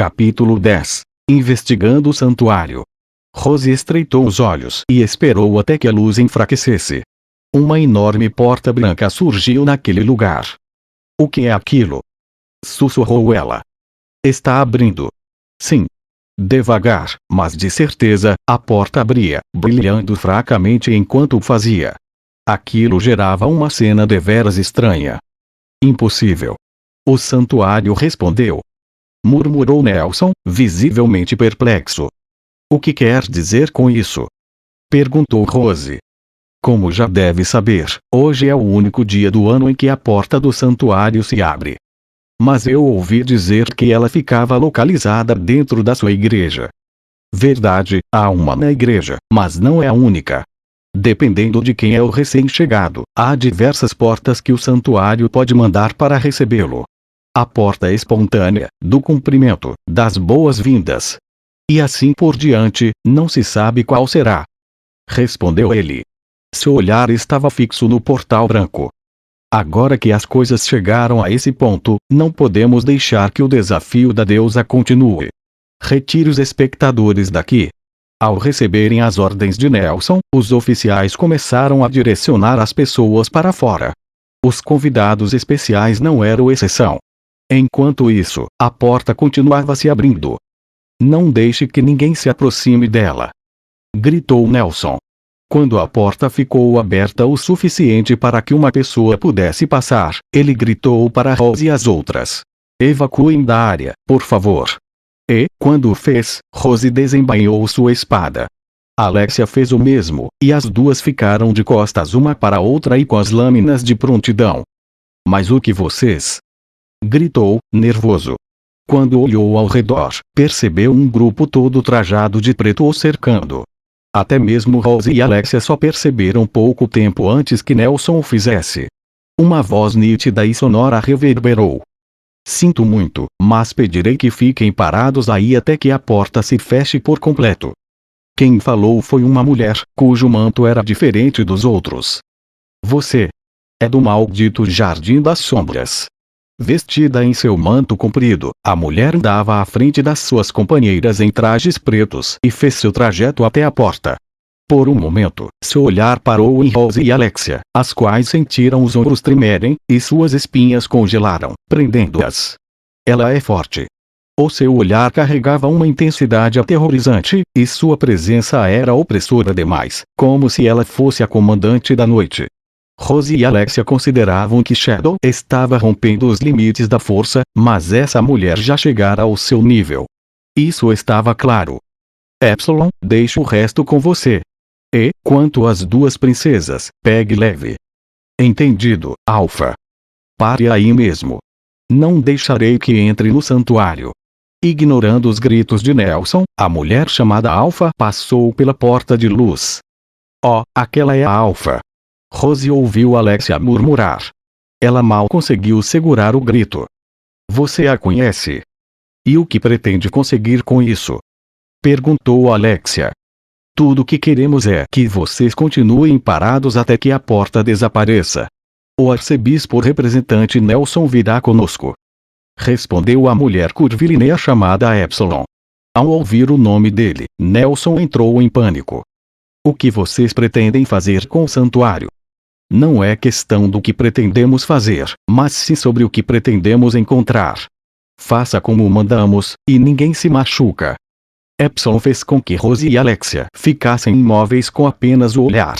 Capítulo 10. Investigando o santuário. Rose estreitou os olhos e esperou até que a luz enfraquecesse. Uma enorme porta branca surgiu naquele lugar. O que é aquilo? Sussurrou ela. Está abrindo. Sim. Devagar, mas de certeza, a porta abria, brilhando fracamente enquanto o fazia. Aquilo gerava uma cena deveras estranha. Impossível. O santuário respondeu. Murmurou Nelson, visivelmente perplexo. O que quer dizer com isso? Perguntou Rose. Como já deve saber, hoje é o único dia do ano em que a porta do santuário se abre. Mas eu ouvi dizer que ela ficava localizada dentro da sua igreja. Verdade, há uma na igreja, mas não é a única. Dependendo de quem é o recém-chegado, há diversas portas que o santuário pode mandar para recebê-lo. A porta espontânea, do cumprimento, das boas-vindas. E assim por diante, não se sabe qual será. Respondeu ele. Seu olhar estava fixo no portal branco. Agora que as coisas chegaram a esse ponto, não podemos deixar que o desafio da deusa continue. Retire os espectadores daqui. Ao receberem as ordens de Nelson, os oficiais começaram a direcionar as pessoas para fora. Os convidados especiais não eram exceção. Enquanto isso, a porta continuava se abrindo. Não deixe que ninguém se aproxime dela. Gritou Nelson. Quando a porta ficou aberta o suficiente para que uma pessoa pudesse passar, ele gritou para Rose e as outras. Evacuem da área, por favor. E, quando o fez, Rose desembainhou sua espada. Alexia fez o mesmo, e as duas ficaram de costas uma para a outra e com as lâminas de prontidão. Mas o que vocês? Gritou, nervoso. Quando olhou ao redor, percebeu um grupo todo trajado de preto o cercando. Até mesmo Rose e Alexia só perceberam pouco tempo antes que Nelson o fizesse. Uma voz nítida e sonora reverberou. Sinto muito, mas pedirei que fiquem parados aí até que a porta se feche por completo. Quem falou foi uma mulher, cujo manto era diferente dos outros. Você é do maldito Jardim das Sombras. Vestida em seu manto comprido, a mulher andava à frente das suas companheiras em trajes pretos e fez seu trajeto até a porta. Por um momento, seu olhar parou em Rose e Alexia, as quais sentiram os ombros tremerem, e suas espinhas congelaram, prendendo-as. Ela é forte. O seu olhar carregava uma intensidade aterrorizante, e sua presença era opressora demais, como se ela fosse a comandante da noite. Rose e Alexia consideravam que Shadow estava rompendo os limites da força, mas essa mulher já chegara ao seu nível. Isso estava claro. Epsilon, deixo o resto com você. E, quanto às duas princesas, pegue leve. Entendido, Alpha. Pare aí mesmo. Não deixarei que entre no santuário. Ignorando os gritos de Nelson, a mulher chamada Alpha passou pela porta de luz. Oh, aquela é a Alpha. Rose ouviu Alexia murmurar. Ela mal conseguiu segurar o grito. Você a conhece? E o que pretende conseguir com isso? Perguntou Alexia. Tudo o que queremos é que vocês continuem parados até que a porta desapareça. O arcebispo representante Nelson virá conosco. Respondeu a mulher curvilínea chamada Epsilon. Ao ouvir o nome dele, Nelson entrou em pânico. O que vocês pretendem fazer com o santuário? Não é questão do que pretendemos fazer, mas sim sobre o que pretendemos encontrar. Faça como mandamos, e ninguém se machuca. Epsilon fez com que Rose e Alexia ficassem imóveis com apenas o olhar.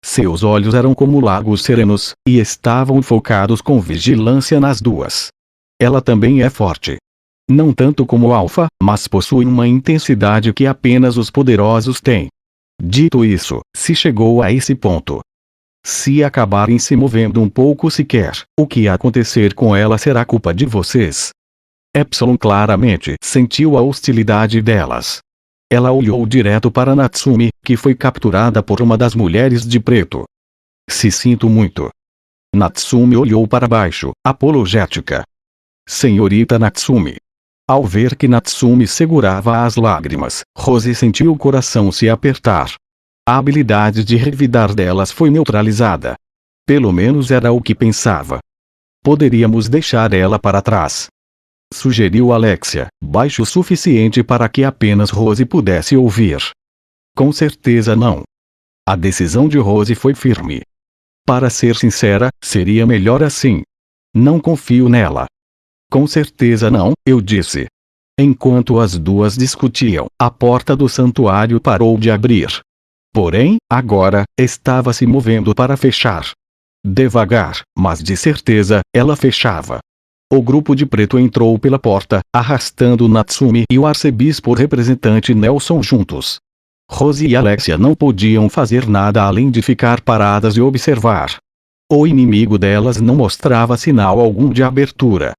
Seus olhos eram como lagos serenos, e estavam focados com vigilância nas duas. Ela também é forte. Não tanto como Alpha, mas possui uma intensidade que apenas os poderosos têm. Dito isso, se chegou a esse ponto. Se acabarem se movendo um pouco sequer, o que acontecer com ela será culpa de vocês. Epsilon claramente sentiu a hostilidade delas. Ela olhou direto para Natsumi, que foi capturada por uma das mulheres de preto. Se sinto muito. Natsumi olhou para baixo, apologética. Senhorita Natsumi. Ao ver que Natsumi segurava as lágrimas, Rose sentiu o coração se apertar. A habilidade de revidar delas foi neutralizada. Pelo menos era o que pensava. Poderíamos deixar ela para trás. Sugeriu Alexia, baixo o suficiente para que apenas Rose pudesse ouvir. Com certeza não. A decisão de Rose foi firme. Para ser sincera, seria melhor assim. Não confio nela. Com certeza não, eu disse. Enquanto as duas discutiam, a porta do santuário parou de abrir. Porém, agora, estava se movendo para fechar. Devagar, mas de certeza, ela fechava. O grupo de preto entrou pela porta, arrastando Natsumi e o arcebispo representante Nelson juntos. Rose e Alexia não podiam fazer nada além de ficar paradas e observar. O inimigo delas não mostrava sinal algum de abertura.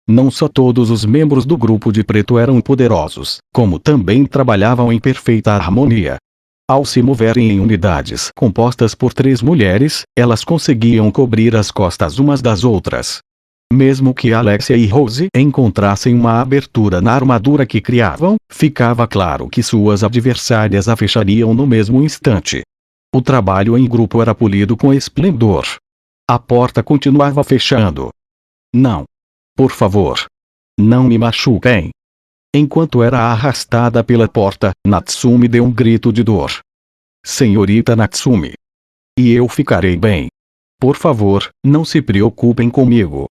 Não só todos os membros do grupo de preto eram poderosos, como também trabalhavam em perfeita harmonia. Ao se moverem em unidades compostas por 3 mulheres, elas conseguiam cobrir as costas umas das outras. Mesmo que Alexia e Rose encontrassem uma abertura na armadura que criavam, ficava claro que suas adversárias a fechariam no mesmo instante. O trabalho em grupo era polido com esplendor. A porta continuava fechando. Não. Por favor. Não me machuquem. Enquanto era arrastada pela porta, Natsumi deu um grito de dor. Senhorita Natsumi. E eu ficarei bem. Por favor, não se preocupem comigo.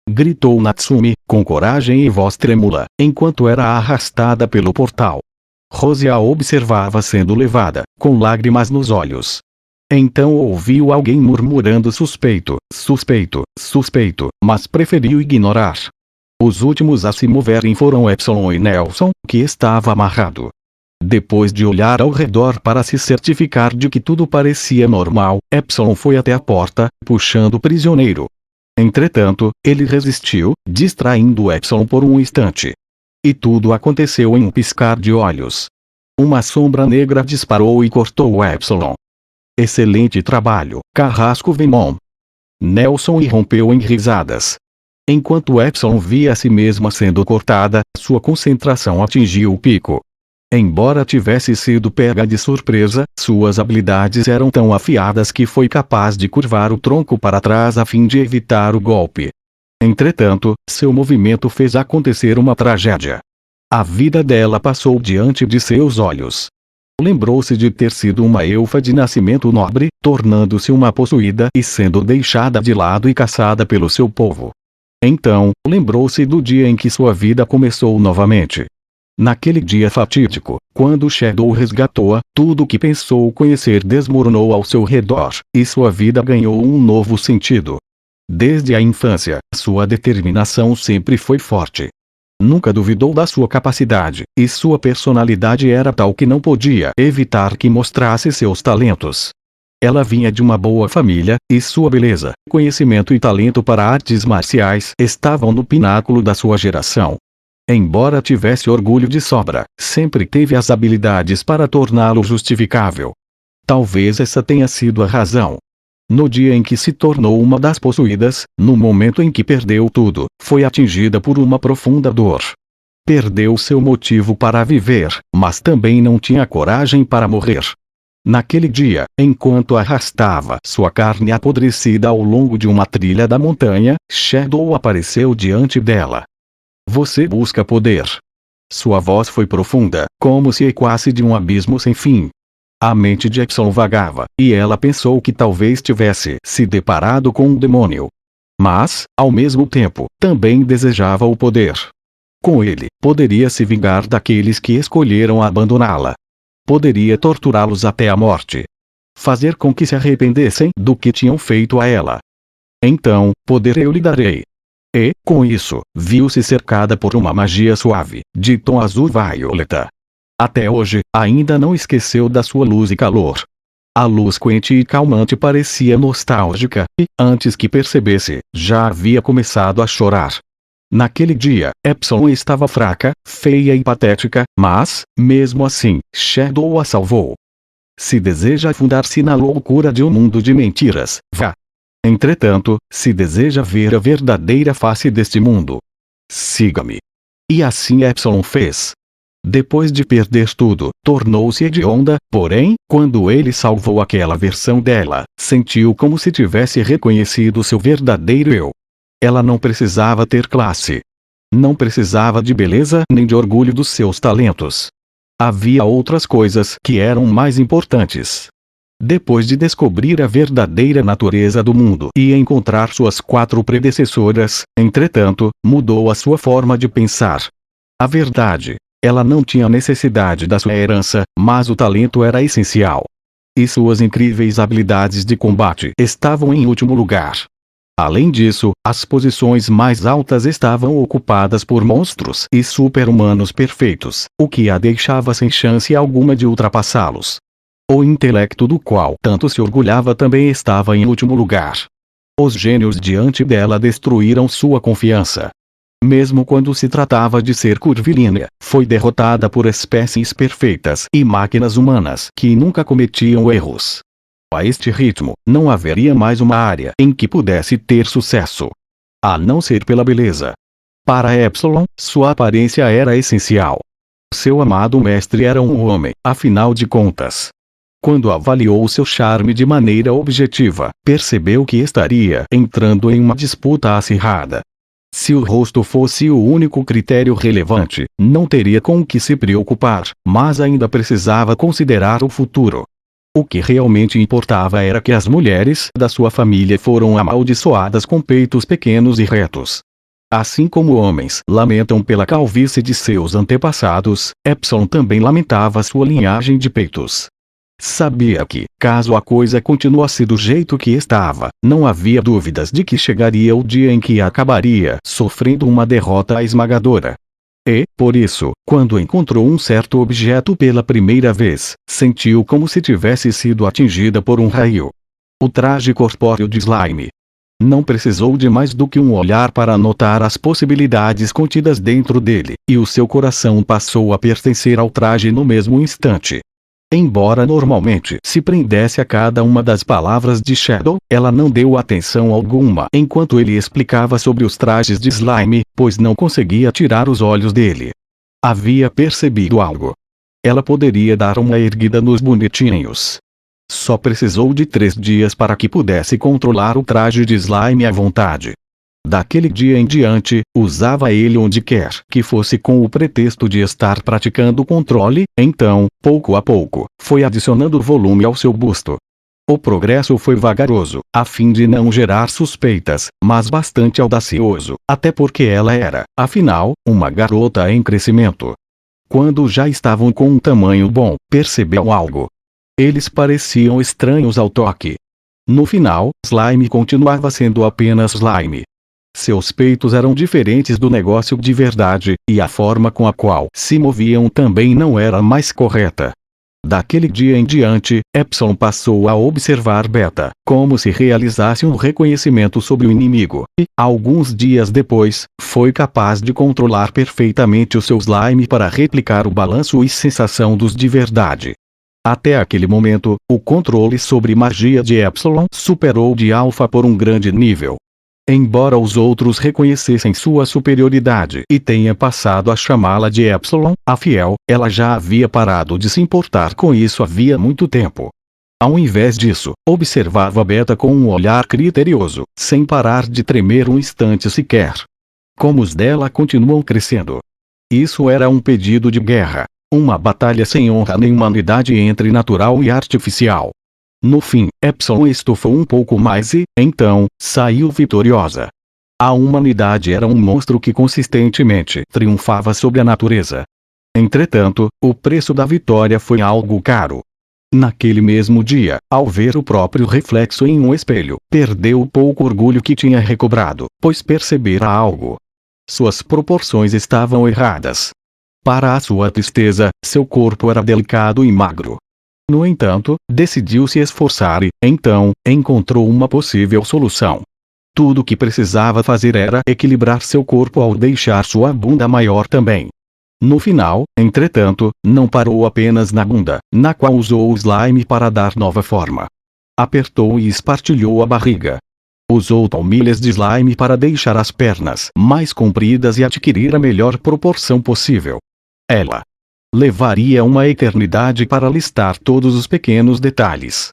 Gritou Natsumi, com coragem e voz trêmula, enquanto era arrastada pelo portal. Rose a observava sendo levada, com lágrimas nos olhos. Então ouviu alguém murmurando suspeito, suspeito, suspeito, mas preferiu ignorar. Os últimos a se moverem foram Epsilon e Nelson, que estava amarrado. Depois de olhar ao redor para se certificar de que tudo parecia normal, Epsilon foi até a porta, puxando o prisioneiro. Entretanto, ele resistiu, distraindo Epsilon por um instante. E tudo aconteceu em um piscar de olhos. Uma sombra negra disparou e cortou Epsilon. Excelente trabalho, Carrasco Venom. Nelson irrompeu em risadas. Enquanto Epsilon via a si mesma sendo cortada, sua concentração atingiu o pico. Embora tivesse sido pega de surpresa, suas habilidades eram tão afiadas que foi capaz de curvar o tronco para trás a fim de evitar o golpe. Entretanto, seu movimento fez acontecer uma tragédia. A vida dela passou diante de seus olhos. Lembrou-se de ter sido uma elfa de nascimento nobre, tornando-se uma possuída e sendo deixada de lado e caçada pelo seu povo. Então, lembrou-se do dia em que sua vida começou novamente. Naquele dia fatídico, quando Shadow resgatou-a, tudo o que pensou conhecer desmoronou ao seu redor, e sua vida ganhou um novo sentido. Desde a infância, sua determinação sempre foi forte. Nunca duvidou da sua capacidade, e sua personalidade era tal que não podia evitar que mostrasse seus talentos. Ela vinha de uma boa família, e sua beleza, conhecimento e talento para artes marciais estavam no pináculo da sua geração. Embora tivesse orgulho de sobra, sempre teve as habilidades para torná-lo justificável. Talvez essa tenha sido a razão. No dia em que se tornou uma das possuídas, no momento em que perdeu tudo, foi atingida por uma profunda dor. Perdeu seu motivo para viver, mas também não tinha coragem para morrer. Naquele dia, enquanto arrastava sua carne apodrecida ao longo de uma trilha da montanha, Shadow apareceu diante dela. Você busca poder. Sua voz foi profunda, como se ecoasse de um abismo sem fim. A mente de Epsilon vagava, e ela pensou que talvez tivesse se deparado com um demônio. Mas, ao mesmo tempo, também desejava o poder. Com ele, poderia se vingar daqueles que escolheram abandoná-la. Poderia torturá-los até a morte. Fazer com que se arrependessem do que tinham feito a ela. Então, poder eu lhe darei. E, com isso, viu-se cercada por uma magia suave, de tom azul violeta. Até hoje, ainda não esqueceu da sua luz e calor. A luz quente e calmante parecia nostálgica, e, antes que percebesse, já havia começado a chorar. Naquele dia, Epsilon estava fraca, feia e patética, mas, mesmo assim, Shadow a salvou. Se deseja afundar-se na loucura de um mundo de mentiras, vá. Entretanto, se deseja ver a verdadeira face deste mundo, siga-me. E assim Epsilon fez. Depois de perder tudo, tornou-se hedionda, porém, quando ele salvou aquela versão dela, sentiu como se tivesse reconhecido seu verdadeiro eu. Ela não precisava ter classe. Não precisava de beleza nem de orgulho dos seus talentos. Havia outras coisas que eram mais importantes. Depois de descobrir a verdadeira natureza do mundo e encontrar suas 4 predecessoras, entretanto, mudou a sua forma de pensar. A verdade, ela não tinha necessidade da sua herança, mas o talento era essencial. E suas incríveis habilidades de combate estavam em último lugar. Além disso, as posições mais altas estavam ocupadas por monstros e super-humanos perfeitos, o que a deixava sem chance alguma de ultrapassá-los. O intelecto do qual tanto se orgulhava também estava em último lugar. Os gênios diante dela destruíram sua confiança. Mesmo quando se tratava de ser curvilínea, foi derrotada por espécies perfeitas e máquinas humanas que nunca cometiam erros. A este ritmo, não haveria mais uma área em que pudesse ter sucesso. A não ser pela beleza. Para Epsilon, sua aparência era essencial. Seu amado mestre era um homem, afinal de contas. Quando avaliou seu charme de maneira objetiva, percebeu que estaria entrando em uma disputa acirrada. Se o rosto fosse o único critério relevante, não teria com o que se preocupar, mas ainda precisava considerar o futuro. O que realmente importava era que as mulheres da sua família foram amaldiçoadas com peitos pequenos e retos. Assim como homens lamentam pela calvície de seus antepassados, Epsilon também lamentava sua linhagem de peitos. Sabia que, caso a coisa continuasse do jeito que estava, não havia dúvidas de que chegaria o dia em que acabaria sofrendo uma derrota esmagadora. E, por isso, quando encontrou um certo objeto pela primeira vez, sentiu como se tivesse sido atingida por um raio. O traje corpóreo de Slime. Não precisou de mais do que um olhar para notar as possibilidades contidas dentro dele, e o seu coração passou a pertencer ao traje no mesmo instante. Embora normalmente se prendesse a cada uma das palavras de Shadow, ela não deu atenção alguma enquanto ele explicava sobre os trajes de Slime, pois não conseguia tirar os olhos dele. Havia percebido algo. Ela poderia dar uma erguida nos bonitinhos. Só precisou de 3 dias para que pudesse controlar o traje de Slime à vontade. Daquele dia em diante, usava ele onde quer que fosse com o pretexto de estar praticando o controle, então, pouco a pouco, foi adicionando volume ao seu busto. O progresso foi vagaroso, a fim de não gerar suspeitas, mas bastante audacioso, até porque ela era, afinal, uma garota em crescimento. Quando já estavam com um tamanho bom, percebeu algo. Eles pareciam estranhos ao toque. No final, Slime continuava sendo apenas Slime. Seus peitos eram diferentes do negócio de verdade, e a forma com a qual se moviam também não era mais correta. Daquele dia em diante, Epsilon passou a observar Beta, como se realizasse um reconhecimento sobre o inimigo, e, alguns dias depois, foi capaz de controlar perfeitamente o seu Slime para replicar o balanço e sensação dos de verdade. Até aquele momento, o controle sobre magia de Epsilon superou o de Alpha por um grande nível. Embora os outros reconhecessem sua superioridade e tenha passado a chamá-la de Epsilon, a fiel, ela já havia parado de se importar com isso havia muito tempo. Ao invés disso, observava Beta com um olhar criterioso, sem parar de tremer um instante sequer. Como os dela continuam crescendo. Isso era um pedido de guerra. Uma batalha sem honra nem humanidade entre natural e artificial. No fim, Epsilon estufou um pouco mais e, então, saiu vitoriosa. A humanidade era um monstro que consistentemente triunfava sobre a natureza. Entretanto, o preço da vitória foi algo caro. Naquele mesmo dia, ao ver o próprio reflexo em um espelho, perdeu o pouco orgulho que tinha recobrado, pois percebera algo. Suas proporções estavam erradas. Para a sua tristeza, seu corpo era delicado e magro. No entanto, decidiu se esforçar e, então, encontrou uma possível solução. Tudo o que precisava fazer era equilibrar seu corpo ao deixar sua bunda maior também. No final, entretanto, não parou apenas na bunda, na qual usou o slime para dar nova forma. Apertou e espartilhou a barriga. Usou palmilhas de slime para deixar as pernas mais compridas e adquirir a melhor proporção possível. Ela levaria uma eternidade para listar todos os pequenos detalhes.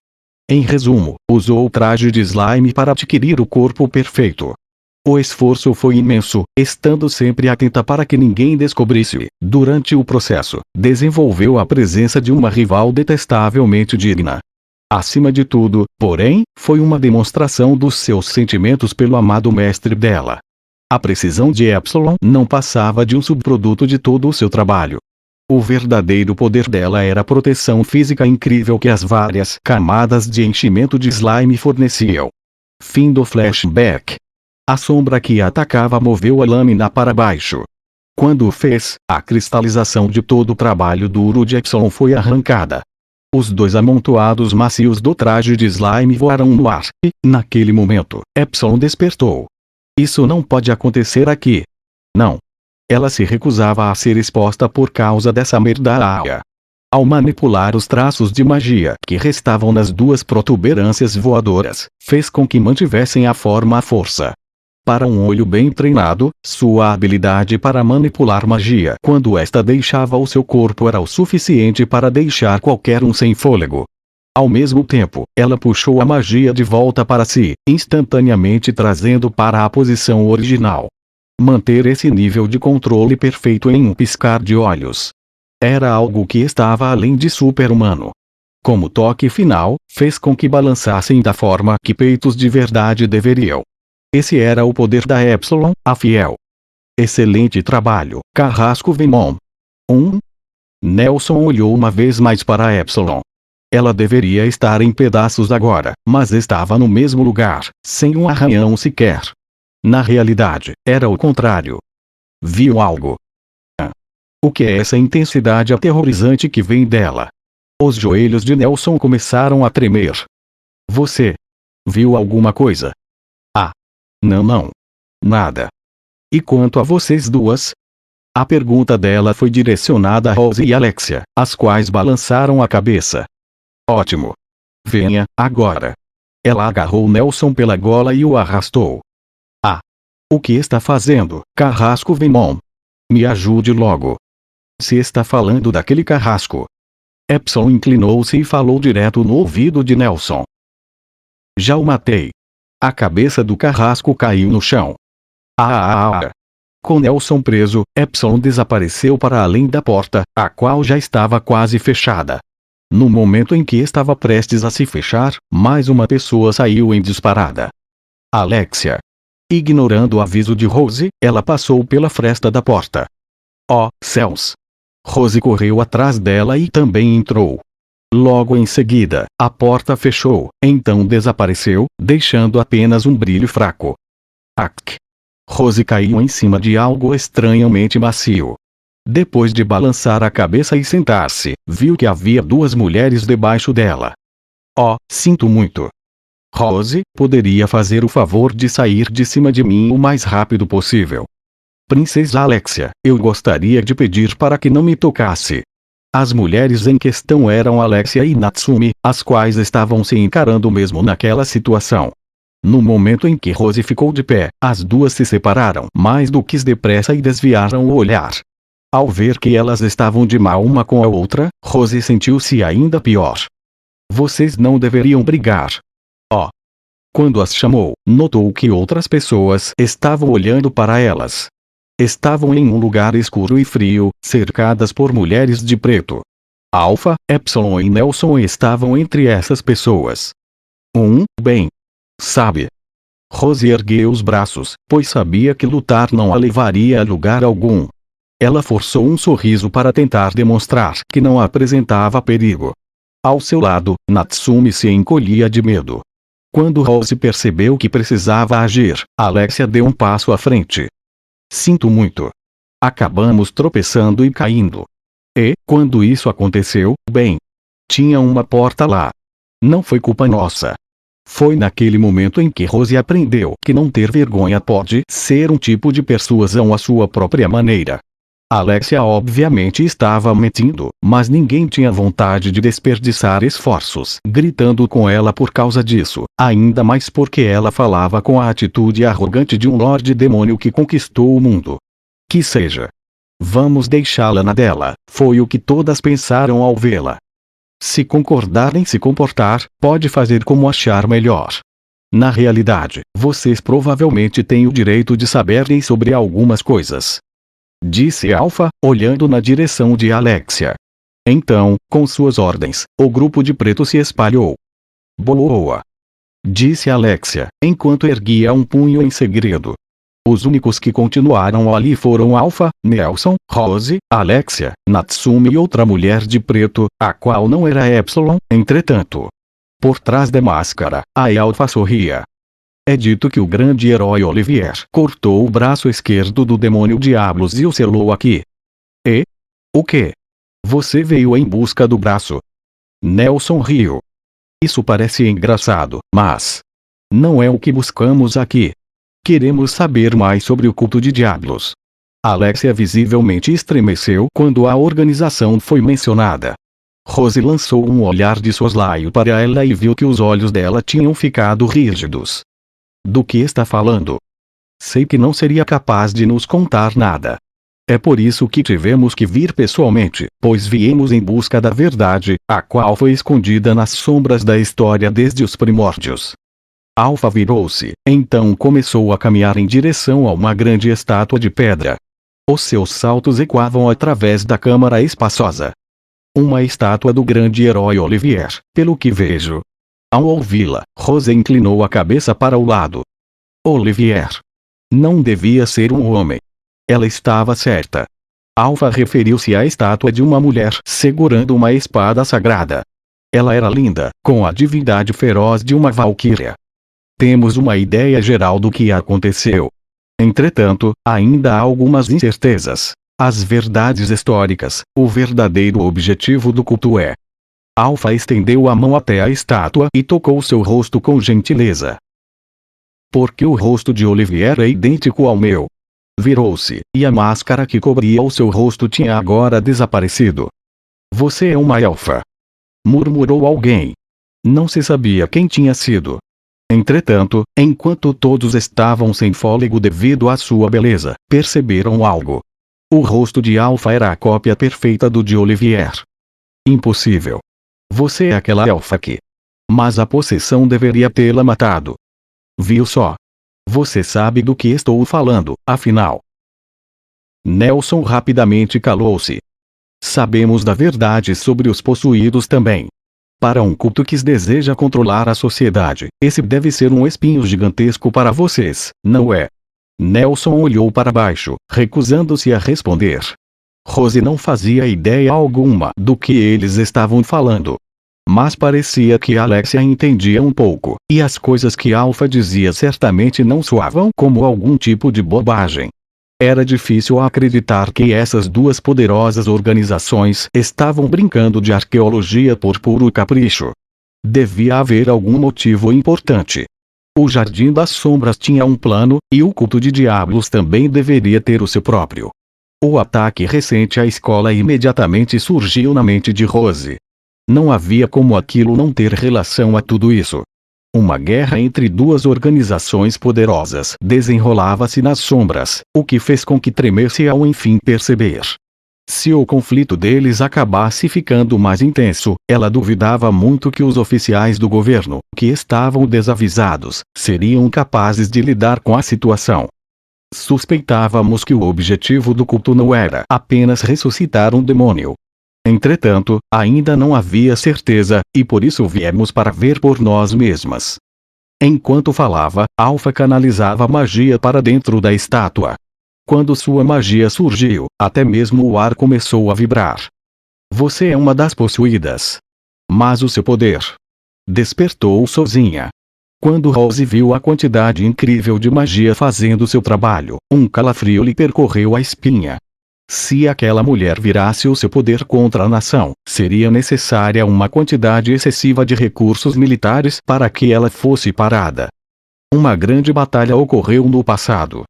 Em resumo, usou o traje de slime para adquirir o corpo perfeito. O esforço foi imenso, estando sempre atenta para que ninguém descobrisse. Durante o processo, desenvolveu a presença de uma rival detestavelmente digna. Acima de tudo, porém, foi uma demonstração dos seus sentimentos pelo amado mestre dela. A precisão de Epsilon não passava de um subproduto de todo o seu trabalho. O verdadeiro poder dela era a proteção física incrível que as várias camadas de enchimento de slime forneciam. Fim do flashback. A sombra que a atacava moveu a lâmina para baixo. Quando o fez, a cristalização de todo o trabalho duro de Epsilon foi arrancada. Os dois amontoados macios do traje de slime voaram no ar, e, naquele momento, Epsilon despertou. Isso não pode acontecer aqui. Não. Ela se recusava a ser exposta por causa dessa merda. Ao manipular os traços de magia que restavam nas duas protuberâncias voadoras, fez com que mantivessem a forma à força. Para um olho bem treinado, sua habilidade para manipular magia quando esta deixava o seu corpo era o suficiente para deixar qualquer um sem fôlego. Ao mesmo tempo, ela puxou a magia de volta para si, instantaneamente trazendo para a posição original. Manter esse nível de controle perfeito em um piscar de olhos era algo que estava além de super-humano. Como toque final, fez com que balançassem da forma que peitos de verdade deveriam. Esse era o poder da Epsilon, a fiel. Excelente trabalho, Carrasco Venom. Nelson olhou uma vez mais para Epsilon. Ela deveria estar em pedaços agora, mas estava no mesmo lugar, sem um arranhão sequer. Na realidade, era o contrário. Viu algo? O que é essa intensidade aterrorizante que vem dela? Os joelhos de Nelson começaram a tremer. Você viu alguma coisa? Não. Nada. E quanto a vocês duas? A pergunta dela foi direcionada a Rose e Alexia, as quais balançaram a cabeça. Ótimo. Venha, agora. Ela agarrou Nelson pela gola e o arrastou. O que está fazendo, Carrasco Venom? Me ajude logo. Se está falando daquele carrasco. Epsilon inclinou-se e falou direto no ouvido de Nelson. Já o matei. A cabeça do carrasco caiu no chão. Com Nelson preso, Epsilon desapareceu para além da porta, a qual já estava quase fechada. No momento em que estava prestes a se fechar, mais uma pessoa saiu em disparada. Alexia. Ignorando o aviso de Rose, ela passou pela fresta da porta. Oh, céus! Rose correu atrás dela e também entrou. Logo em seguida, a porta fechou, então desapareceu, deixando apenas um brilho fraco. Rose caiu em cima de algo estranhamente macio. Depois de balançar a cabeça e sentar-se, viu que havia duas mulheres debaixo dela. Oh, sinto muito. Rose, poderia fazer o favor de sair de cima de mim o mais rápido possível. Princesa Alexia, eu gostaria de pedir para que não me tocasse. As mulheres em questão eram Alexia e Natsumi, as quais estavam se encarando mesmo naquela situação. No momento em que Rose ficou de pé, as duas se separaram mais do que depressa e desviaram o olhar. Ao ver que elas estavam de mal uma com a outra, Rose sentiu-se ainda pior. Vocês não deveriam brigar. Quando as chamou, notou que outras pessoas estavam olhando para elas. Estavam em um lugar escuro e frio, cercadas por mulheres de preto. Alpha, Epsilon e Nelson estavam entre essas pessoas. Bem. Sabe? Rose ergueu os braços, pois sabia que lutar não a levaria a lugar algum. Ela forçou um sorriso para tentar demonstrar que não apresentava perigo. Ao seu lado, Natsumi se encolhia de medo. Quando Rose percebeu que precisava agir, Alexia deu um passo à frente. Sinto muito. Acabamos tropeçando e caindo. E, quando isso aconteceu, tinha uma porta lá. Não foi culpa nossa. Foi naquele momento em que Rose aprendeu que não ter vergonha pode ser um tipo de persuasão à sua própria maneira. Alexia obviamente estava mentindo, mas ninguém tinha vontade de desperdiçar esforços gritando com ela por causa disso, ainda mais porque ela falava com a atitude arrogante de um Lorde Demônio que conquistou o mundo. Que seja. Vamos deixá-la na dela, foi o que todas pensaram ao vê-la. Se concordar em se comportar, pode fazer como achar melhor. Na realidade, vocês provavelmente têm o direito de saberem sobre algumas coisas. Disse Alpha, olhando na direção de Alexia. Então, com suas ordens, o grupo de preto se espalhou. Boa! Disse Alexia, enquanto erguia um punho em segredo. Os únicos que continuaram ali foram Alpha, Nelson, Rose, Alexia, Natsumi e outra mulher de preto, a qual não era Epsilon, entretanto. Por trás da máscara, a Alpha sorria. É dito que o grande herói Olivier cortou o braço esquerdo do demônio Diablos e o selou aqui. E? O quê? Você veio em busca do braço? Nelson riu. Isso parece engraçado, mas não é o que buscamos aqui. Queremos saber mais sobre o culto de Diablos. Alexia visivelmente estremeceu quando a organização foi mencionada. Rose lançou um olhar de soslaio para ela e viu que os olhos dela tinham ficado rígidos. Do que está falando? Sei que não seria capaz de nos contar nada. É por isso que tivemos que vir pessoalmente, pois viemos em busca da verdade, a qual foi escondida nas sombras da história desde os primórdios. Alpha virou-se, então começou a caminhar em direção a uma grande estátua de pedra. Os seus saltos ecoavam através da câmara espaçosa. Uma estátua do grande herói Olivier, pelo que vejo. Ao ouvi-la, Rose inclinou a cabeça para o lado. Olivier. Não devia ser um homem. Ela estava certa. Alpha referiu-se à estátua de uma mulher segurando uma espada sagrada. Ela era linda, com a divindade feroz de uma valquíria. Temos uma ideia geral do que aconteceu. Entretanto, ainda há algumas incertezas. As verdades históricas, o verdadeiro objetivo do culto é. Alpha estendeu a mão até a estátua e tocou seu rosto com gentileza. Porque o rosto de Olivier é idêntico ao meu. Virou-se, e a máscara que cobria o seu rosto tinha agora desaparecido. Você é uma elfa. Murmurou alguém. Não se sabia quem tinha sido. Entretanto, enquanto todos estavam sem fôlego devido à sua beleza, perceberam algo. O rosto de Alpha era a cópia perfeita do de Olivier. Impossível. Você é aquela elfa que. Mas a possessão deveria tê-la matado. Viu só? Você sabe do que estou falando, afinal. Nelson rapidamente calou-se. Sabemos da verdade sobre os possuídos também. Para um culto que deseja controlar a sociedade, esse deve ser um espinho gigantesco para vocês, não é? Nelson olhou para baixo, recusando-se a responder. Rose não fazia ideia alguma do que eles estavam falando. Mas parecia que Alexia entendia um pouco, e as coisas que Alpha dizia certamente não soavam como algum tipo de bobagem. Era difícil acreditar que essas duas poderosas organizações estavam brincando de arqueologia por puro capricho. Devia haver algum motivo importante. O Jardim das Sombras tinha um plano, e o culto de Diablos também deveria ter o seu próprio. O ataque recente à escola imediatamente surgiu na mente de Rose. Não havia como aquilo não ter relação a tudo isso. Uma guerra entre duas organizações poderosas desenrolava-se nas sombras, o que fez com que tremesse ao enfim perceber. Se o conflito deles acabasse ficando mais intenso, ela duvidava muito que os oficiais do governo, que estavam desavisados, seriam capazes de lidar com a situação. Suspeitávamos que o objetivo do culto não era apenas ressuscitar um demônio. Entretanto, ainda não havia certeza, e por isso viemos para ver por nós mesmas. Enquanto falava, Alpha canalizava magia para dentro da estátua. Quando sua magia surgiu, até mesmo o ar começou a vibrar. Você é uma das possuídas. Mas o seu poder despertou sozinha. Quando Rose viu a quantidade incrível de magia fazendo seu trabalho, um calafrio lhe percorreu a espinha. Se aquela mulher virasse o seu poder contra a nação, seria necessária uma quantidade excessiva de recursos militares para que ela fosse parada. Uma grande batalha ocorreu no passado.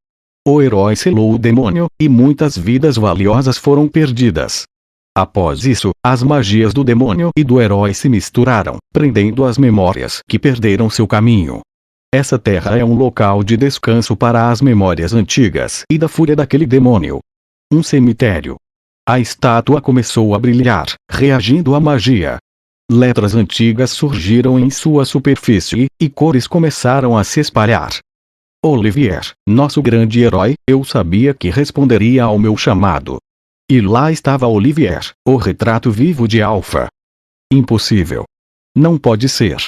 O herói selou o demônio, e muitas vidas valiosas foram perdidas. Após isso, as magias do demônio e do herói se misturaram, prendendo as memórias que perderam seu caminho. Essa terra é um local de descanso para as memórias antigas e da fúria daquele demônio. Um cemitério. A estátua começou a brilhar, reagindo à magia. Letras antigas surgiram em sua superfície, e cores começaram a se espalhar. Olivier, nosso grande herói, eu sabia que responderia ao meu chamado. E lá estava Olivier, o retrato vivo de Alpha. Impossível. Não pode ser.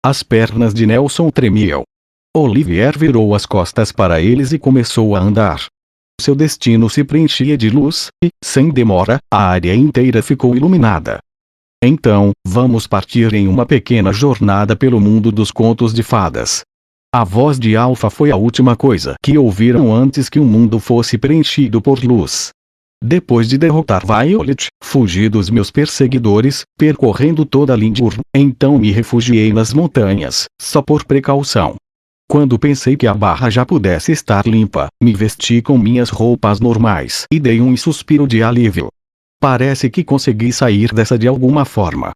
As pernas de Nelson tremiam. Olivier virou as costas para eles e começou a andar. Seu destino se preenchia de luz, e, sem demora, a área inteira ficou iluminada. Então, vamos partir em uma pequena jornada pelo mundo dos contos de fadas. A voz de Alpha foi a última coisa que ouviram antes que o mundo fosse preenchido por luz. Depois de derrotar Violet, fugi dos meus perseguidores, percorrendo toda Lindworm, então me refugiei nas montanhas, só por precaução. Quando pensei que a barra já pudesse estar limpa, me vesti com minhas roupas normais e dei um suspiro de alívio. Parece que consegui sair dessa de alguma forma.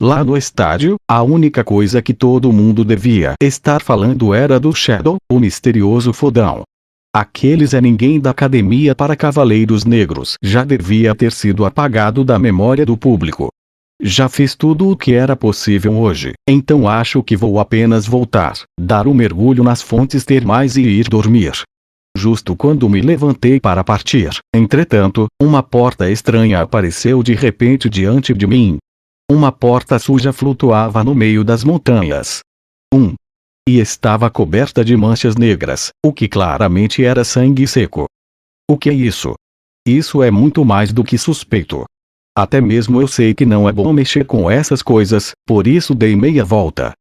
Lá no estádio, a única coisa que todo mundo devia estar falando era do Shadow, o misterioso fodão. Aqueles é ninguém da Academia para Cavaleiros Negros já devia ter sido apagado da memória do público. Já fiz tudo o que era possível hoje, então acho que vou apenas voltar, dar um mergulho nas fontes termais e ir dormir. Justo quando me levantei para partir, entretanto, uma porta estranha apareceu de repente diante de mim. Uma porta suja flutuava no meio das montanhas. E estava coberta de manchas negras, o que claramente era sangue seco. O que é isso? Isso é muito mais do que suspeito. Até mesmo eu sei que não é bom mexer com essas coisas, por isso dei meia volta.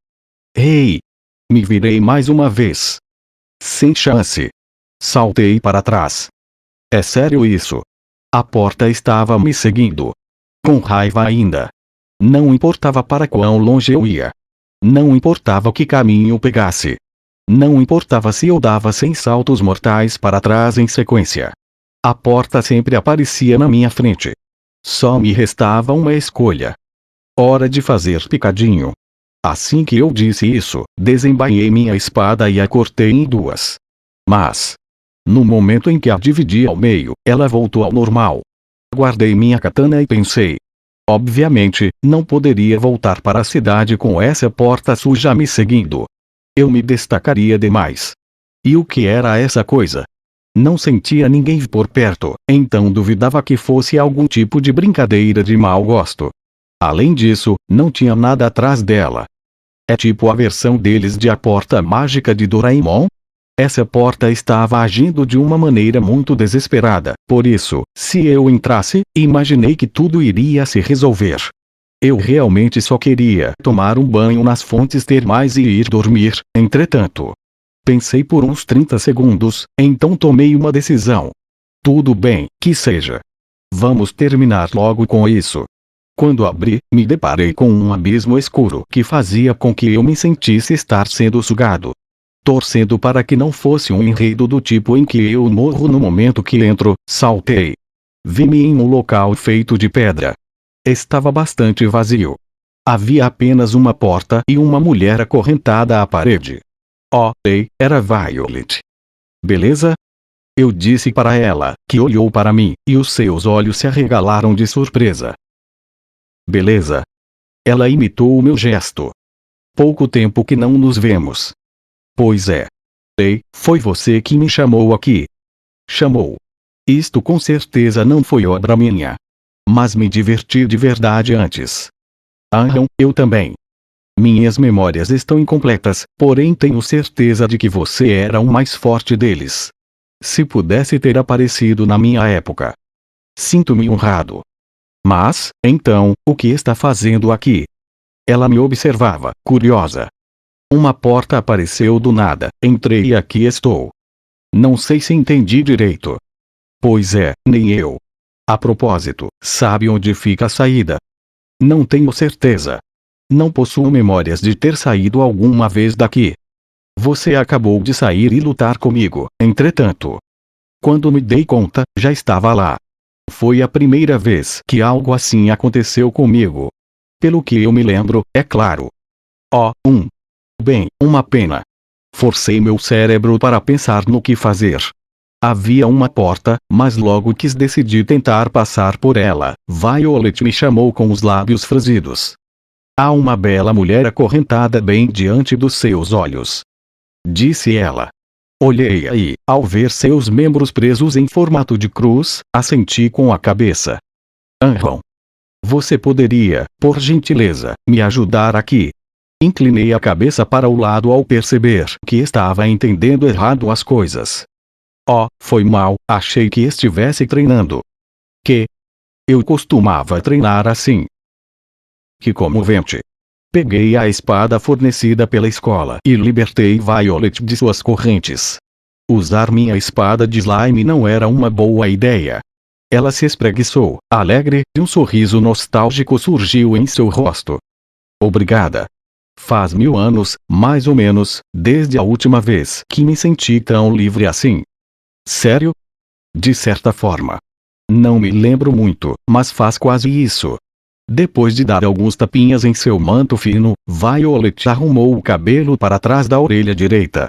Ei! Me virei mais uma vez. Sem chance. Saltei para trás. É sério isso? A porta estava me seguindo. Com raiva ainda. Não importava para quão longe eu ia. Não importava que caminho pegasse. Não importava se eu dava 100 saltos mortais para trás em sequência. A porta sempre aparecia na minha frente. Só me restava uma escolha. Hora de fazer picadinho. Assim que eu disse isso, desembainhei minha espada e a cortei em duas. Mas, no momento em que a dividi ao meio, ela voltou ao normal. Guardei minha katana e pensei. Obviamente, não poderia voltar para a cidade com essa porta suja me seguindo. Eu me destacaria demais. E o que era essa coisa? Não sentia ninguém por perto, então duvidava que fosse algum tipo de brincadeira de mau gosto. Além disso, não tinha nada atrás dela. É tipo a versão deles de A Porta Mágica de Doraemon? Essa porta estava agindo de uma maneira muito desesperada, por isso, se eu entrasse, imaginei que tudo iria se resolver. Eu realmente só queria tomar um banho nas fontes termais e ir dormir, entretanto. Pensei por uns 30 segundos, então tomei uma decisão. Tudo bem, que seja. Vamos terminar logo com isso. Quando abri, me deparei com um abismo escuro que fazia com que eu me sentisse estar sendo sugado. Torcendo para que não fosse um enredo do tipo em que eu morro no momento que entro, saltei. Vi-me em um local feito de pedra. Estava bastante vazio. Havia apenas uma porta e uma mulher acorrentada à parede. Oh, ei, era Violet. Beleza? Eu disse para ela, que olhou para mim, e os seus olhos se arregalaram de surpresa. Beleza? Ela imitou o meu gesto. Pouco tempo que não nos vemos. Pois é. Ei, foi você que me chamou aqui. Chamou. Isto com certeza não foi obra minha. Mas me diverti de verdade antes. Eu também. Minhas memórias estão incompletas, porém tenho certeza de que você era o mais forte deles. Se pudesse ter aparecido na minha época. Sinto-me honrado. Mas, então, o que está fazendo aqui? Ela me observava, curiosa. Uma porta apareceu do nada, entrei e aqui estou. Não sei se entendi direito. Pois é, nem eu. A propósito, sabe onde fica a saída? Não tenho certeza. Não possuo memórias de ter saído alguma vez daqui. Você acabou de sair e lutar comigo, entretanto. Quando me dei conta, já estava lá. Foi a primeira vez que algo assim aconteceu comigo. Pelo que eu me lembro, é claro. Bem, uma pena. Forcei meu cérebro para pensar no que fazer. Havia uma porta, mas logo quis decidir tentar passar por ela. Violet me chamou com os lábios franzidos. Há uma bela mulher acorrentada bem diante dos seus olhos. Disse ela. Olhei-a e, ao ver seus membros presos em formato de cruz, assenti com a cabeça. Aham. Você poderia, por gentileza, me ajudar aqui? Inclinei a cabeça para o lado ao perceber que estava entendendo errado as coisas. Oh, foi mal, achei que estivesse treinando. Que? Eu costumava treinar assim. Que comovente. Peguei a espada fornecida pela escola e libertei Violet de suas correntes. Usar minha espada de slime não era uma boa ideia. Ela se espreguiçou, alegre, e um sorriso nostálgico surgiu em seu rosto. Obrigada. Faz 1000 anos, mais ou menos, desde a última vez que me senti tão livre assim. Sério? De certa forma. Não me lembro muito, mas faz quase isso. Depois de dar alguns tapinhas em seu manto fino, Violet arrumou o cabelo para trás da orelha direita.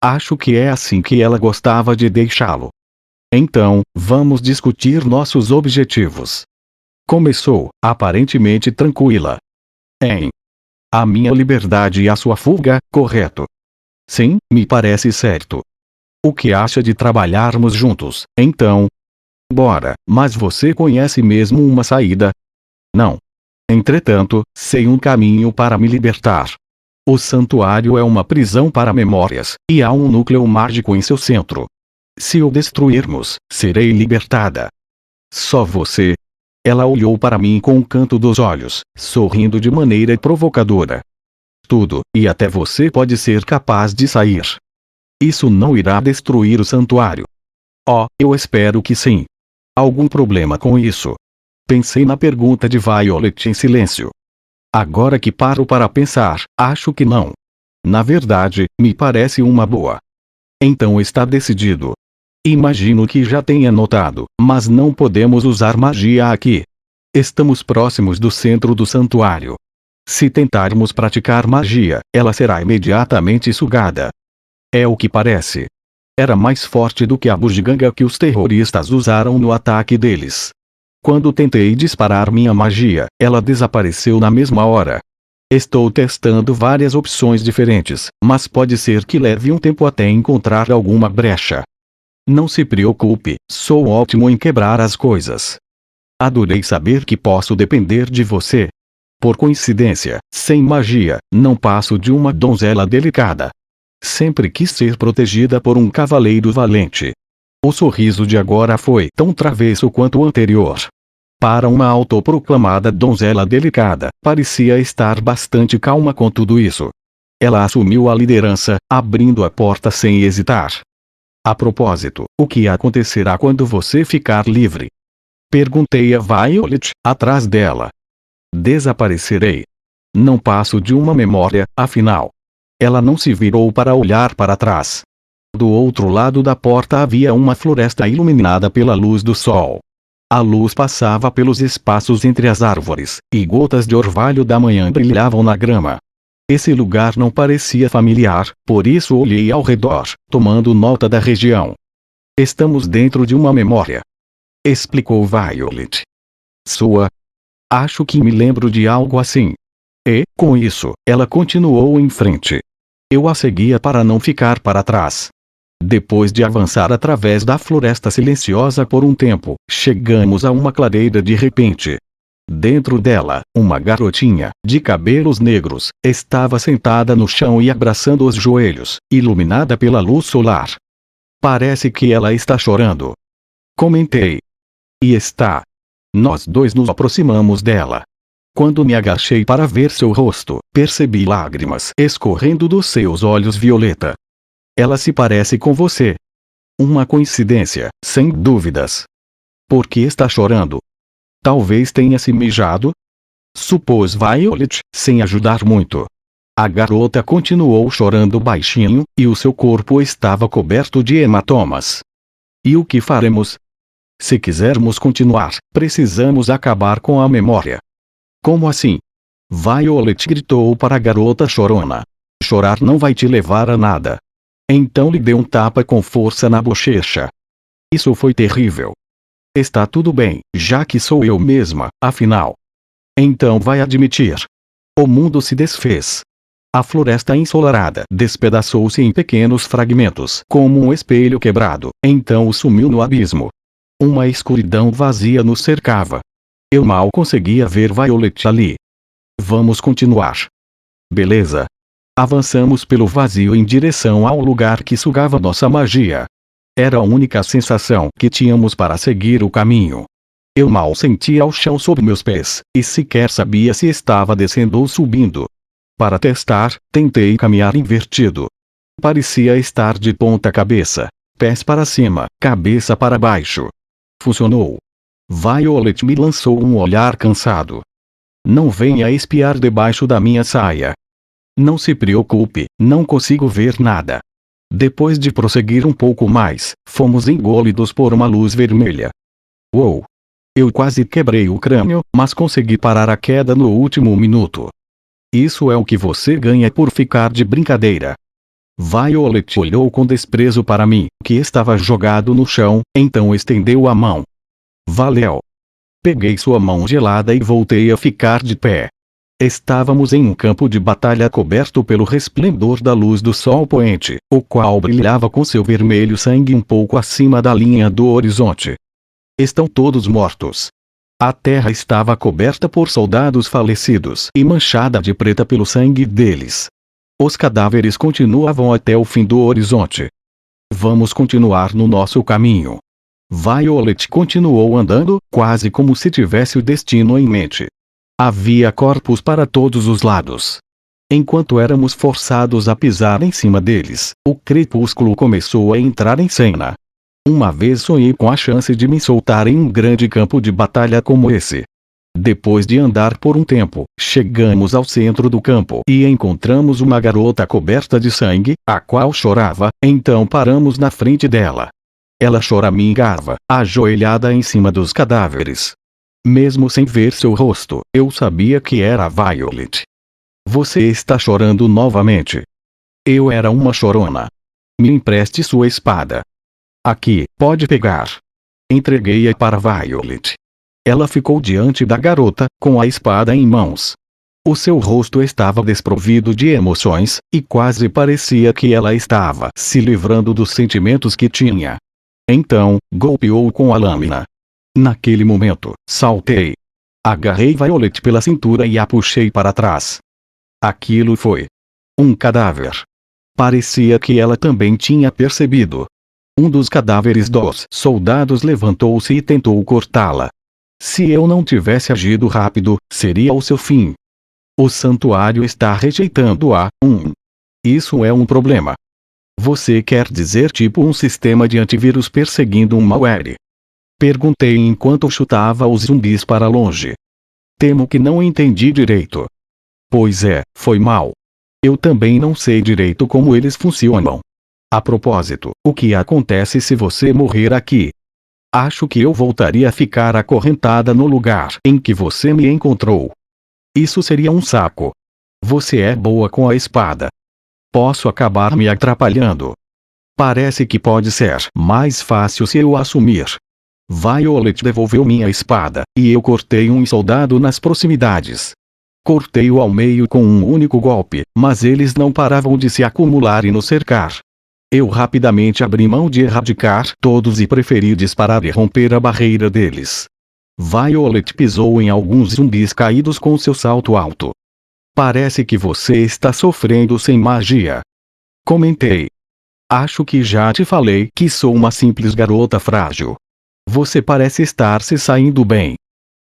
Acho que é assim que ela gostava de deixá-lo. Então, vamos discutir nossos objetivos. Começou, aparentemente tranquila. A minha liberdade e a sua fuga, correto? Sim, me parece certo. O que acha de trabalharmos juntos, então? Bora, mas você conhece mesmo uma saída? Não. Entretanto, sei um caminho para me libertar. O santuário é uma prisão para memórias, e há um núcleo mágico em seu centro. Se o destruirmos, serei libertada. Só você? Ela olhou para mim com um canto dos olhos, sorrindo de maneira provocadora. Tudo, e até você pode ser capaz de sair. Isso não irá destruir o santuário. Oh, eu espero que sim. Algum problema com isso? Pensei na pergunta de Violet em silêncio. Agora que paro para pensar, acho que não. Na verdade, me parece uma boa. Então está decidido. Imagino que já tenha notado, mas não podemos usar magia aqui. Estamos próximos do centro do santuário. Se tentarmos praticar magia, ela será imediatamente sugada. É o que parece. Era mais forte do que a bugiganga que os terroristas usaram no ataque deles. Quando tentei disparar minha magia, ela desapareceu na mesma hora. Estou testando várias opções diferentes, mas pode ser que leve um tempo até encontrar alguma brecha. Não se preocupe, sou ótimo em quebrar as coisas. Adorei saber que posso depender de você. Por coincidência, sem magia, não passo de uma donzela delicada. Sempre quis ser protegida por um cavaleiro valente. O sorriso de agora foi tão travesso quanto o anterior. Para uma autoproclamada donzela delicada, parecia estar bastante calma com tudo isso. Ela assumiu a liderança, abrindo a porta sem hesitar. A propósito, o que acontecerá quando você ficar livre? Perguntei a Violet, atrás dela. Desaparecerei. Não passo de uma memória, afinal. Ela não se virou para olhar para trás. Do outro lado da porta havia uma floresta iluminada pela luz do sol. A luz passava pelos espaços entre as árvores, e gotas de orvalho da manhã brilhavam na grama. Esse lugar não parecia familiar, por isso olhei ao redor, tomando nota da região. Estamos dentro de uma memória. Explicou Violet. Sua? Acho que me lembro de algo assim. E, com isso, ela continuou em frente. Eu a seguia para não ficar para trás. Depois de avançar através da floresta silenciosa por um tempo, chegamos a uma clareira de repente. Dentro dela, uma garotinha, de cabelos negros, estava sentada no chão e abraçando os joelhos, iluminada pela luz solar. Parece que ela está chorando. Comentei. E está. Nós dois nos aproximamos dela. Quando me agachei para ver seu rosto, percebi lágrimas escorrendo dos seus olhos violeta. Ela se parece com você. Uma coincidência, sem dúvidas. Por que está chorando? Talvez tenha se mijado? Supôs Violet, sem ajudar muito. A garota continuou chorando baixinho, e o seu corpo estava coberto de hematomas. E o que faremos? Se quisermos continuar, precisamos acabar com a memória. Como assim? Violet gritou para a garota chorona. Chorar não vai te levar a nada. Então lhe deu um tapa com força na bochecha. Isso foi terrível. Está tudo bem, já que sou eu mesma, afinal. Então vai admitir. O mundo se desfez. A floresta ensolarada despedaçou-se em pequenos fragmentos, como um espelho quebrado, então sumiu no abismo. Uma escuridão vazia nos cercava. Eu mal conseguia ver Violet ali. Vamos continuar. Beleza. Avançamos pelo vazio em direção ao lugar que sugava nossa magia. Era a única sensação que tínhamos para seguir o caminho. Eu mal sentia o chão sob meus pés, e sequer sabia se estava descendo ou subindo. Para testar, tentei caminhar invertido. Parecia estar de ponta cabeça, pés para cima, cabeça para baixo. Funcionou. Violet me lançou um olhar cansado. Não venha espiar debaixo da minha saia. Não se preocupe, não consigo ver nada. Depois de prosseguir um pouco mais, fomos engolidos por uma luz vermelha. Uou! Eu quase quebrei o crânio, mas consegui parar a queda no último minuto. Isso é o que você ganha por ficar de brincadeira. Violet olhou com desprezo para mim, que estava jogado no chão, então estendeu a mão. Valeu! Peguei sua mão gelada e voltei a ficar de pé. Estávamos em um campo de batalha coberto pelo resplendor da luz do sol poente, o qual brilhava com seu vermelho sangue um pouco acima da linha do horizonte. Estão todos mortos. A terra estava coberta por soldados falecidos e manchada de preta pelo sangue deles. Os cadáveres continuavam até o fim do horizonte. Vamos continuar no nosso caminho. Violet continuou andando, quase como se tivesse o destino em mente. Havia corpos para todos os lados. Enquanto éramos forçados a pisar em cima deles, o crepúsculo começou a entrar em cena. Uma vez sonhei com a chance de me soltar em um grande campo de batalha como esse. Depois de andar por um tempo, chegamos ao centro do campo e encontramos uma garota coberta de sangue, a qual chorava, então paramos na frente dela. Ela choramingava, ajoelhada em cima dos cadáveres. Mesmo sem ver seu rosto, eu sabia que era Violet. Você está chorando novamente. Eu era uma chorona. Me empreste sua espada. Aqui, pode pegar. Entreguei-a para Violet. Ela ficou diante da garota, com a espada em mãos. O seu rosto estava desprovido de emoções, e quase parecia que ela estava se livrando dos sentimentos que tinha. Então, golpeou com a lâmina. Naquele momento, saltei. Agarrei Violet pela cintura e a puxei para trás. Aquilo foi um cadáver. Parecia que ela também tinha percebido. Um dos cadáveres dos soldados levantou-se e tentou cortá-la. Se eu não tivesse agido rápido, seria o seu fim. O santuário está rejeitando-a. Isso é um problema. Você quer dizer tipo um sistema de antivírus perseguindo um malware? Perguntei enquanto chutava os zumbis para longe. Temo que não entendi direito. Pois é, foi mal. Eu também não sei direito como eles funcionam. A propósito, o que acontece se você morrer aqui? Acho que eu voltaria a ficar acorrentada no lugar em que você me encontrou. Isso seria um saco. Você é boa com a espada. Posso acabar me atrapalhando. Parece que pode ser mais fácil se eu assumir. Violet devolveu minha espada, e eu cortei um soldado nas proximidades. Cortei-o ao meio com um único golpe, mas eles não paravam de se acumular e nos cercar. Eu rapidamente abri mão de erradicar todos e preferi disparar e romper a barreira deles. Violet pisou em alguns zumbis caídos com seu salto alto. Parece que você está sofrendo sem magia. Comentei. Acho que já te falei que sou uma simples garota frágil. Você parece estar se saindo bem.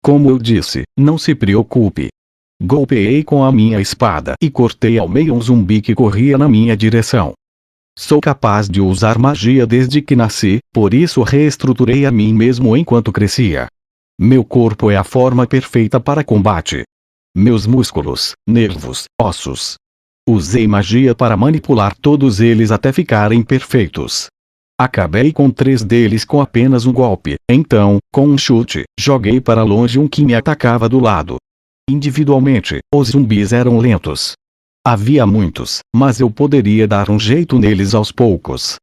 Como eu disse, não se preocupe. Golpeei com a minha espada e cortei ao meio um zumbi que corria na minha direção. Sou capaz de usar magia desde que nasci, por isso reestruturei a mim mesmo enquanto crescia. Meu corpo é a forma perfeita para combate. Meus músculos, nervos, ossos. Usei magia para manipular todos eles até ficarem perfeitos. Acabei com 3 deles com apenas um golpe, então, com um chute, joguei para longe um que me atacava do lado. Individualmente, os zumbis eram lentos. Havia muitos, mas eu poderia dar um jeito neles aos poucos.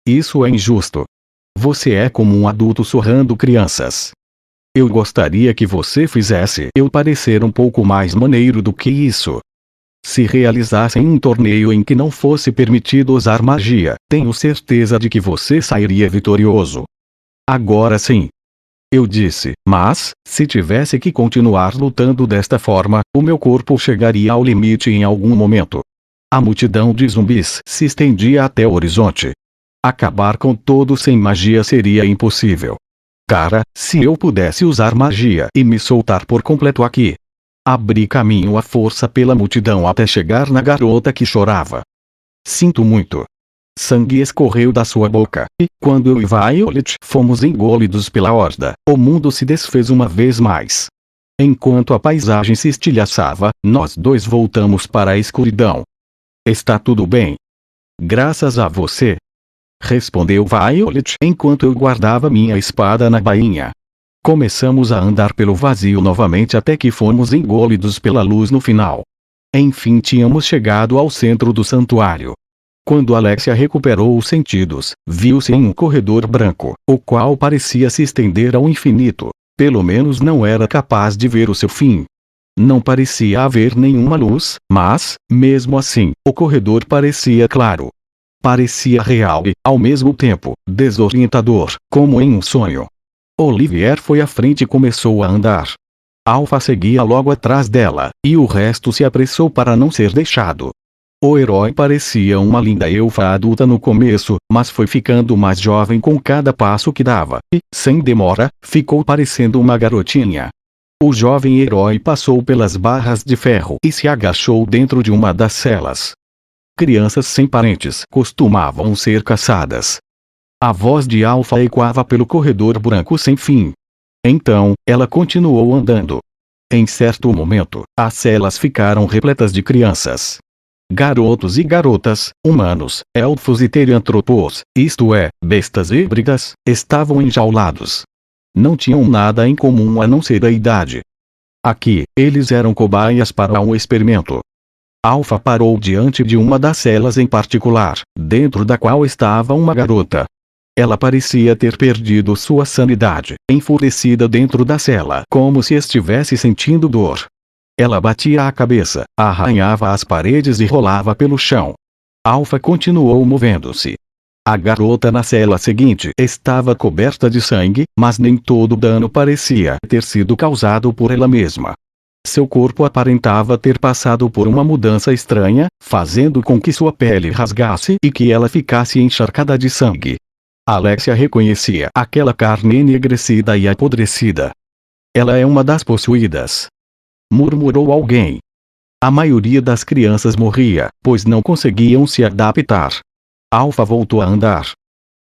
Isso é injusto. Você é como um adulto surrando crianças. Eu gostaria que você fizesse eu parecer um pouco mais maneiro do que isso. Se realizassem um torneio em que não fosse permitido usar magia, tenho certeza de que você sairia vitorioso. Agora sim. Eu disse, mas, se tivesse que continuar lutando desta forma, o meu corpo chegaria ao limite em algum momento. A multidão de zumbis se estendia até o horizonte. Acabar com todos sem magia seria impossível. Cara, se eu pudesse usar magia e me soltar por completo aqui. Abri caminho à força pela multidão até chegar na garota que chorava. Sinto muito. Sangue escorreu da sua boca, e, quando eu e Violet fomos engolidos pela horda, o mundo se desfez uma vez mais. Enquanto a paisagem se estilhaçava, nós dois voltamos para a escuridão. Está tudo bem. Graças a você. Respondeu Violet enquanto eu guardava minha espada na bainha. Começamos a andar pelo vazio novamente até que fomos engolidos pela luz no final. Enfim tínhamos chegado ao centro do santuário. Quando Alexia recuperou os sentidos, viu-se em um corredor branco, o qual parecia se estender ao infinito. Pelo menos não era capaz de ver o seu fim. Não parecia haver nenhuma luz, mas, mesmo assim, o corredor parecia claro. Parecia real e, ao mesmo tempo, desorientador, como em um sonho. Olivier foi à frente e começou a andar. Alpha seguia logo atrás dela, e o resto se apressou para não ser deixado. O herói parecia uma linda elfa adulta no começo, mas foi ficando mais jovem com cada passo que dava, e, sem demora, ficou parecendo uma garotinha. O jovem herói passou pelas barras de ferro e se agachou dentro de uma das celas. Crianças sem parentes costumavam ser caçadas. A voz de Alpha ecoava pelo corredor branco sem fim. Então, ela continuou andando. Em certo momento, as celas ficaram repletas de crianças. Garotos e garotas, humanos, elfos e teriantropos, isto é, bestas híbridas, estavam enjaulados. Não tinham nada em comum a não ser a idade. Aqui, eles eram cobaias para um experimento. Alpha parou diante de uma das celas em particular, dentro da qual estava uma garota. Ela parecia ter perdido sua sanidade, enfurecida dentro da cela, como se estivesse sentindo dor. Ela batia a cabeça, arranhava as paredes e rolava pelo chão. Alpha continuou movendo-se. A garota na cela seguinte estava coberta de sangue, mas nem todo o dano parecia ter sido causado por ela mesma. Seu corpo aparentava ter passado por uma mudança estranha, fazendo com que sua pele rasgasse e que ela ficasse encharcada de sangue. Alexia reconhecia aquela carne enegrecida e apodrecida. Ela é uma das possuídas. Murmurou alguém. A maioria das crianças morria, pois não conseguiam se adaptar. Alpha voltou a andar.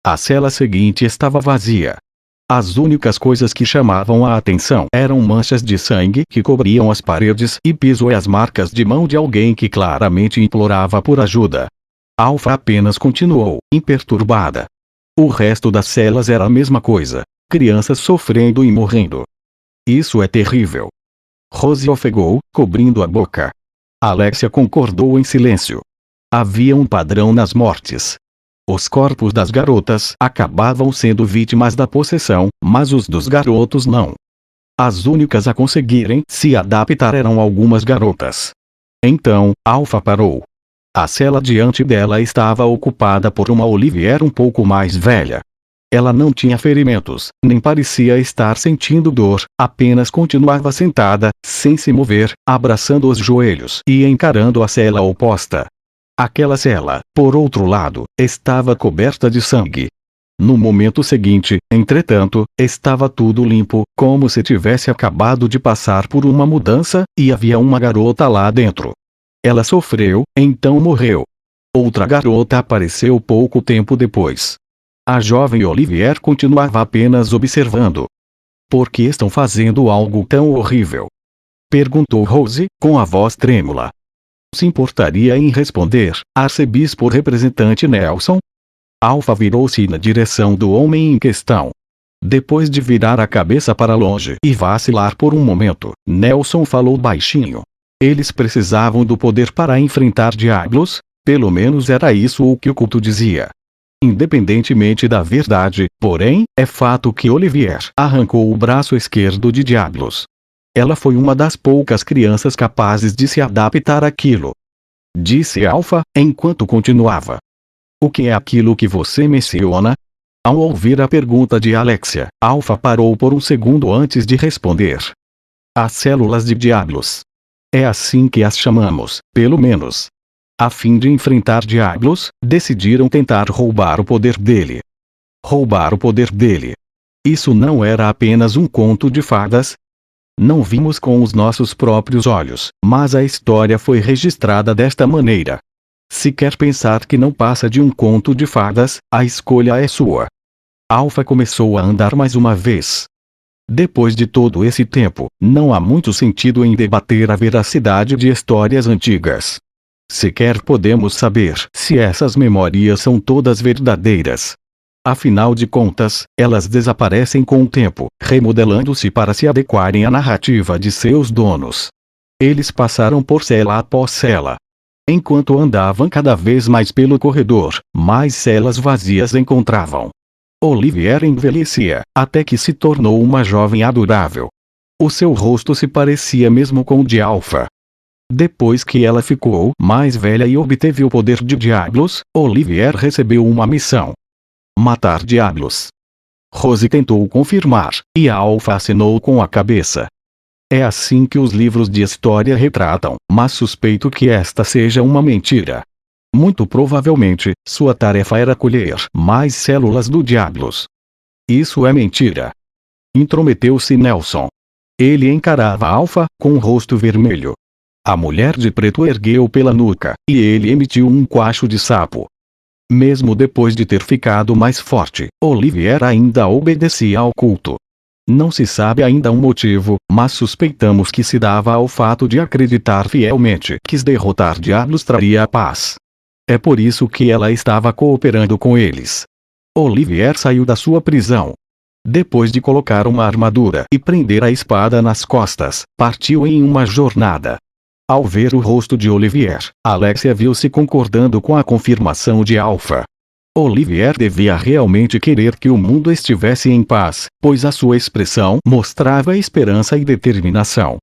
A cela seguinte estava vazia. As únicas coisas que chamavam a atenção eram manchas de sangue que cobriam as paredes e piso e as marcas de mão de alguém que claramente implorava por ajuda. Alpha apenas continuou, imperturbada. O resto das celas era a mesma coisa. Crianças sofrendo e morrendo. Isso é terrível. Rose ofegou, cobrindo a boca. Alexia concordou em silêncio. Havia um padrão nas mortes. Os corpos das garotas acabavam sendo vítimas da possessão, mas os dos garotos não. As únicas a conseguirem se adaptar eram algumas garotas. Então, Alpha parou. A cela diante dela estava ocupada por uma Olivier um pouco mais velha. Ela não tinha ferimentos, nem parecia estar sentindo dor, apenas continuava sentada, sem se mover, abraçando os joelhos e encarando a cela oposta. Aquela cela, por outro lado, estava coberta de sangue. No momento seguinte, entretanto, estava tudo limpo, como se tivesse acabado de passar por uma mudança, e havia uma garota lá dentro. Ela sofreu, então morreu. Outra garota apareceu pouco tempo depois. A jovem Olivier continuava apenas observando. Por que estão fazendo algo tão horrível? Perguntou Rose, com a voz trêmula. Se importaria em responder, arcebispo representante Nelson? Alpha virou-se na direção do homem em questão. Depois de virar a cabeça para longe e vacilar por um momento, Nelson falou baixinho. Eles precisavam do poder para enfrentar diabos? Pelo menos era isso o que o culto dizia. Independentemente da verdade, porém, é fato que Olivier arrancou o braço esquerdo de Diablos. Ela foi uma das poucas crianças capazes de se adaptar àquilo. Disse Alpha, enquanto continuava. O que é aquilo que você menciona? Ao ouvir a pergunta de Alexia, Alpha parou por um segundo antes de responder. As células de Diablos. É assim que as chamamos, pelo menos. A fim de enfrentar Diablos, decidiram tentar roubar o poder dele. Roubar o poder dele. Isso não era apenas um conto de fadas? Não vimos com os nossos próprios olhos, mas a história foi registrada desta maneira. Se quer pensar que não passa de um conto de fadas, a escolha é sua. Alpha começou a andar mais uma vez. Depois de todo esse tempo, não há muito sentido em debater a veracidade de histórias antigas. Sequer podemos saber se essas memórias são todas verdadeiras. Afinal de contas, elas desaparecem com o tempo, remodelando-se para se adequarem à narrativa de seus donos. Eles passaram por cela após cela. Enquanto andavam cada vez mais pelo corredor, mais celas vazias encontravam. Olivier envelhecia, até que se tornou uma jovem adorável. O seu rosto se parecia mesmo com o de Alpha. Depois que ela ficou mais velha e obteve o poder de Diablos, Olivier recebeu uma missão. Matar Diablos. Rose tentou confirmar, e Alpha acenou com a cabeça. É assim que os livros de história retratam, mas suspeito que esta seja uma mentira. Muito provavelmente, sua tarefa era colher mais células do Diablos. Isso é mentira. Intrometeu-se Nelson. Ele encarava Alpha, com o rosto vermelho. A mulher de preto ergueu pela nuca, e ele emitiu um coacho de sapo. Mesmo depois de ter ficado mais forte, Olivier ainda obedecia ao culto. Não se sabe ainda um motivo, mas suspeitamos que se dava ao fato de acreditar fielmente que derrotar Diablos traria a paz. É por isso que ela estava cooperando com eles. Olivier saiu da sua prisão. Depois de colocar uma armadura e prender a espada nas costas, partiu em uma jornada. Ao ver o rosto de Olivier, Alexia viu-se concordando com a confirmação de Alpha. Olivier devia realmente querer que o mundo estivesse em paz, pois a sua expressão mostrava esperança e determinação.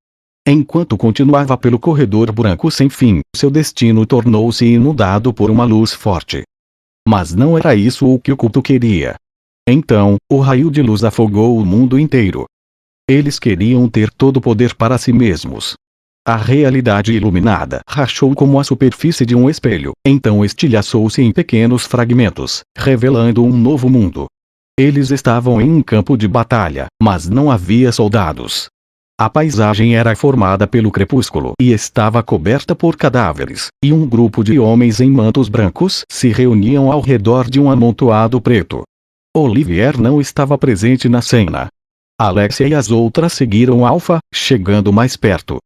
Enquanto continuava pelo corredor branco sem fim, seu destino tornou-se inundado por uma luz forte. Mas não era isso o que o culto queria. Então, o raio de luz afogou o mundo inteiro. Eles queriam ter todo o poder para si mesmos. A realidade iluminada rachou como a superfície de um espelho, então estilhaçou-se em pequenos fragmentos, revelando um novo mundo. Eles estavam em um campo de batalha, mas não havia soldados. A paisagem era formada pelo crepúsculo e estava coberta por cadáveres, e um grupo de homens em mantos brancos se reuniam ao redor de um amontoado preto. Olivier não estava presente na cena. Alexia e as outras seguiram Alpha, chegando mais perto.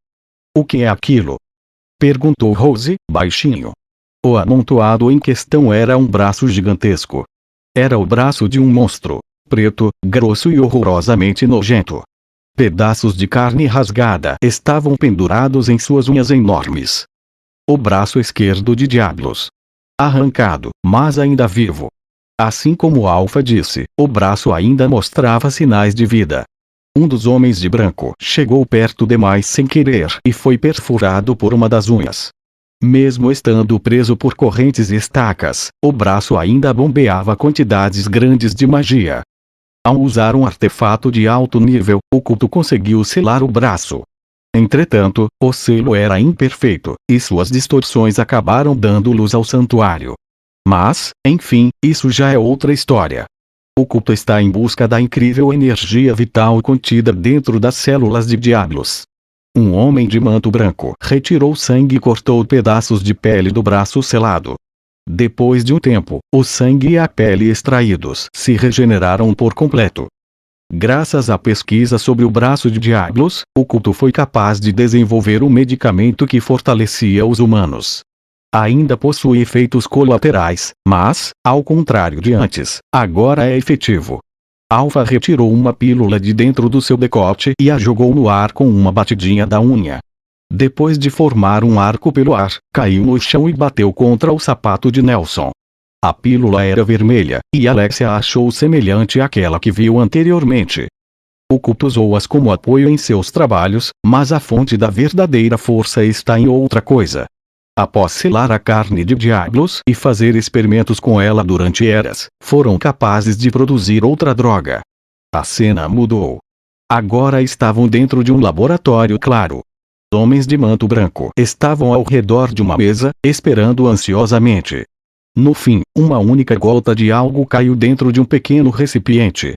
O que é aquilo? Perguntou Rose, baixinho. O amontoado em questão era um braço gigantesco. Era o braço de um monstro, preto, grosso e horrorosamente nojento. Pedaços de carne rasgada estavam pendurados em suas unhas enormes. O braço esquerdo de Diablos. Arrancado, mas ainda vivo. Assim como Alpha disse, o braço ainda mostrava sinais de vida. Um dos homens de branco chegou perto demais sem querer e foi perfurado por uma das unhas. Mesmo estando preso por correntes e estacas, o braço ainda bombeava quantidades grandes de magia. Ao usar um artefato de alto nível, o culto conseguiu selar o braço. Entretanto, o selo era imperfeito, e suas distorções acabaram dando luz ao santuário. Mas, enfim, isso já é outra história. O culto está em busca da incrível energia vital contida dentro das células de Diablos. Um homem de manto branco retirou sangue e cortou pedaços de pele do braço selado. Depois de um tempo, o sangue e a pele extraídos se regeneraram por completo. Graças à pesquisa sobre o braço de Diablos, o culto foi capaz de desenvolver um medicamento que fortalecia os humanos. Ainda possui efeitos colaterais, mas, ao contrário de antes, agora é efetivo. Alpha retirou uma pílula de dentro do seu decote e a jogou no ar com uma batidinha da unha. Depois de formar um arco pelo ar, caiu no chão e bateu contra o sapato de Nelson. A pílula era vermelha, e Alexia achou semelhante àquela que viu anteriormente. O culto usou-as como apoio em seus trabalhos, mas a fonte da verdadeira força está em outra coisa. Após selar a carne de diablos e fazer experimentos com ela durante eras, foram capazes de produzir outra droga. A cena mudou. Agora estavam dentro de um laboratório claro. Homens de manto branco estavam ao redor de uma mesa, esperando ansiosamente. No fim, uma única gota de algo caiu dentro de um pequeno recipiente.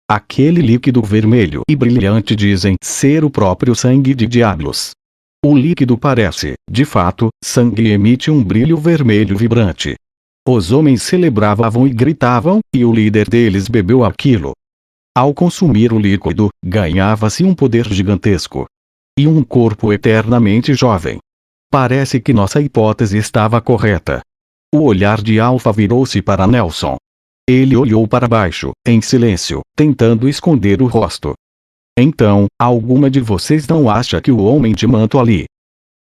Aquele líquido vermelho e brilhante dizem ser o próprio sangue de diablos. O líquido parece, de fato, sangue e emite um brilho vermelho vibrante. Os homens celebravam e gritavam, e o líder deles bebeu aquilo. Ao consumir o líquido, ganhava-se um poder gigantesco. E um corpo eternamente jovem. Parece que nossa hipótese estava correta. O olhar de Alpha virou-se para Nelson. Ele olhou para baixo, em silêncio, tentando esconder o rosto. Então, alguma de vocês não acha que o homem de manto ali?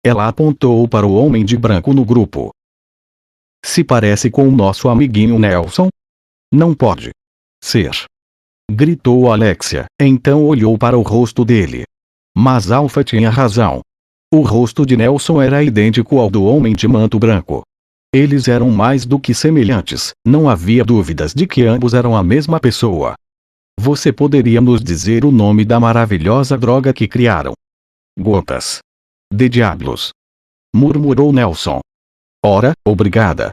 Ela apontou para o homem de branco no grupo. Se parece com o nosso amiguinho Nelson? Não pode ser. Gritou Alexia, então olhou para o rosto dele. Mas Alpha tinha razão. O rosto de Nelson era idêntico ao do homem de manto branco. Eles eram mais do que semelhantes, não havia dúvidas de que ambos eram a mesma pessoa. Você poderia nos dizer o nome da maravilhosa droga que criaram? Gotas de diablos. Murmurou Nelson. Ora, obrigada.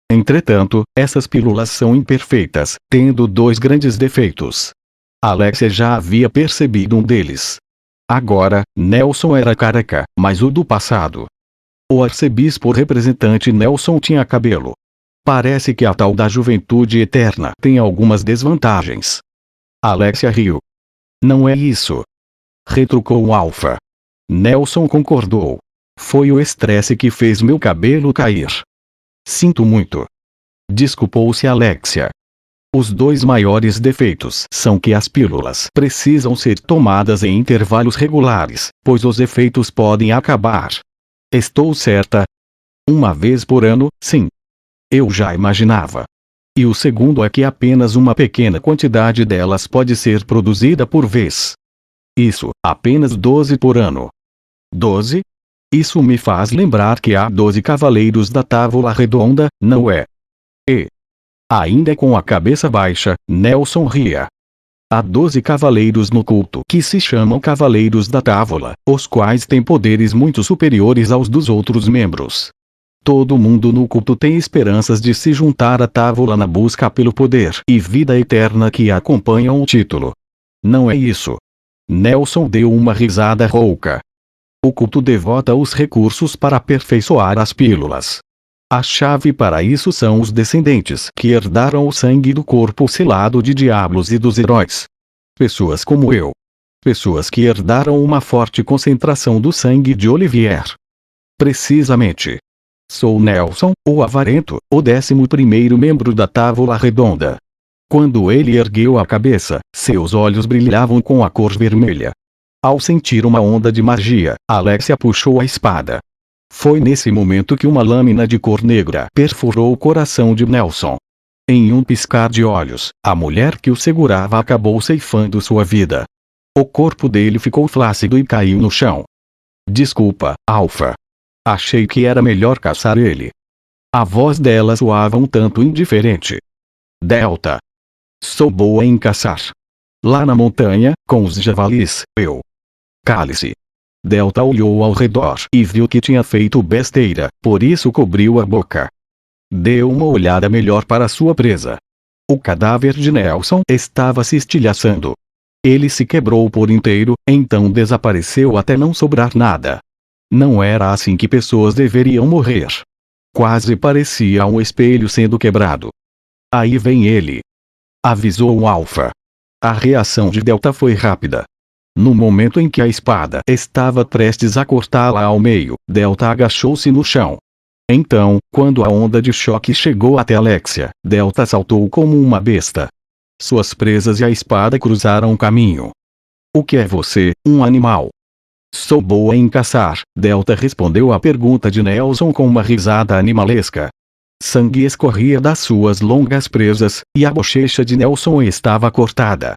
Entretanto, essas pílulas são imperfeitas, tendo dois grandes defeitos. Alexia já havia percebido um deles. Agora, Nelson era careca, mas o do passado. O arcebispo representante Nelson tinha cabelo. Parece que a tal da juventude eterna tem algumas desvantagens. Alexia riu. Não é isso. Retrucou Alpha. Nelson concordou. Foi o estresse que fez meu cabelo cair. Sinto muito. Desculpou-se Alexia. Os dois maiores defeitos são que as pílulas precisam ser tomadas em intervalos regulares, pois os efeitos podem acabar. Estou certa? Uma vez por ano, sim. Eu já imaginava. E o segundo é que apenas uma pequena quantidade delas pode ser produzida por vez. Isso, apenas 12 por ano. 12? Isso me faz lembrar que há 12 cavaleiros da Távola Redonda, não é? E, ainda com a cabeça baixa, Nelson ria. Há 12 cavaleiros no culto que se chamam Cavaleiros da Távola, os quais têm poderes muito superiores aos dos outros membros. Todo mundo no culto tem esperanças de se juntar à Távola na busca pelo poder e vida eterna que acompanham o título. Não é isso. Nelson deu uma risada rouca. O culto devota os recursos para aperfeiçoar as pílulas. A chave para isso são os descendentes que herdaram o sangue do corpo selado de diablos e dos heróis. Pessoas como eu. Pessoas que herdaram uma forte concentração do sangue de Olivier. Precisamente. Sou Nelson, o avarento, o 11º membro da Távola Redonda. Quando ele ergueu a cabeça, seus olhos brilhavam com a cor vermelha. Ao sentir uma onda de magia, Alexia puxou a espada. Foi nesse momento que uma lâmina de cor negra perfurou o coração de Nelson. Em um piscar de olhos, a mulher que o segurava acabou ceifando sua vida. O corpo dele ficou flácido e caiu no chão. Desculpa, Alpha. Achei que era melhor caçar ele. A voz dela soava um tanto indiferente. Delta. Sou boa em caçar. Lá na montanha, com os javalis, eu. Cale-se. Delta olhou ao redor e viu que tinha feito besteira, por isso cobriu a boca. Deu uma olhada melhor para sua presa. O cadáver de Nelson estava se estilhaçando. Ele se quebrou por inteiro, então desapareceu até não sobrar nada. Não era assim que pessoas deveriam morrer. Quase parecia um espelho sendo quebrado. Aí vem ele. Avisou o Alpha. A reação de Delta foi rápida. No momento em que a espada estava prestes a cortá-la ao meio, Delta agachou-se no chão. Então, quando a onda de choque chegou até Alexia, Delta saltou como uma besta. Suas presas e a espada cruzaram o caminho. O que é você, um animal? Sou boa em caçar, Delta respondeu à pergunta de Nelson com uma risada animalesca. Sangue escorria das suas longas presas, e a bochecha de Nelson estava cortada.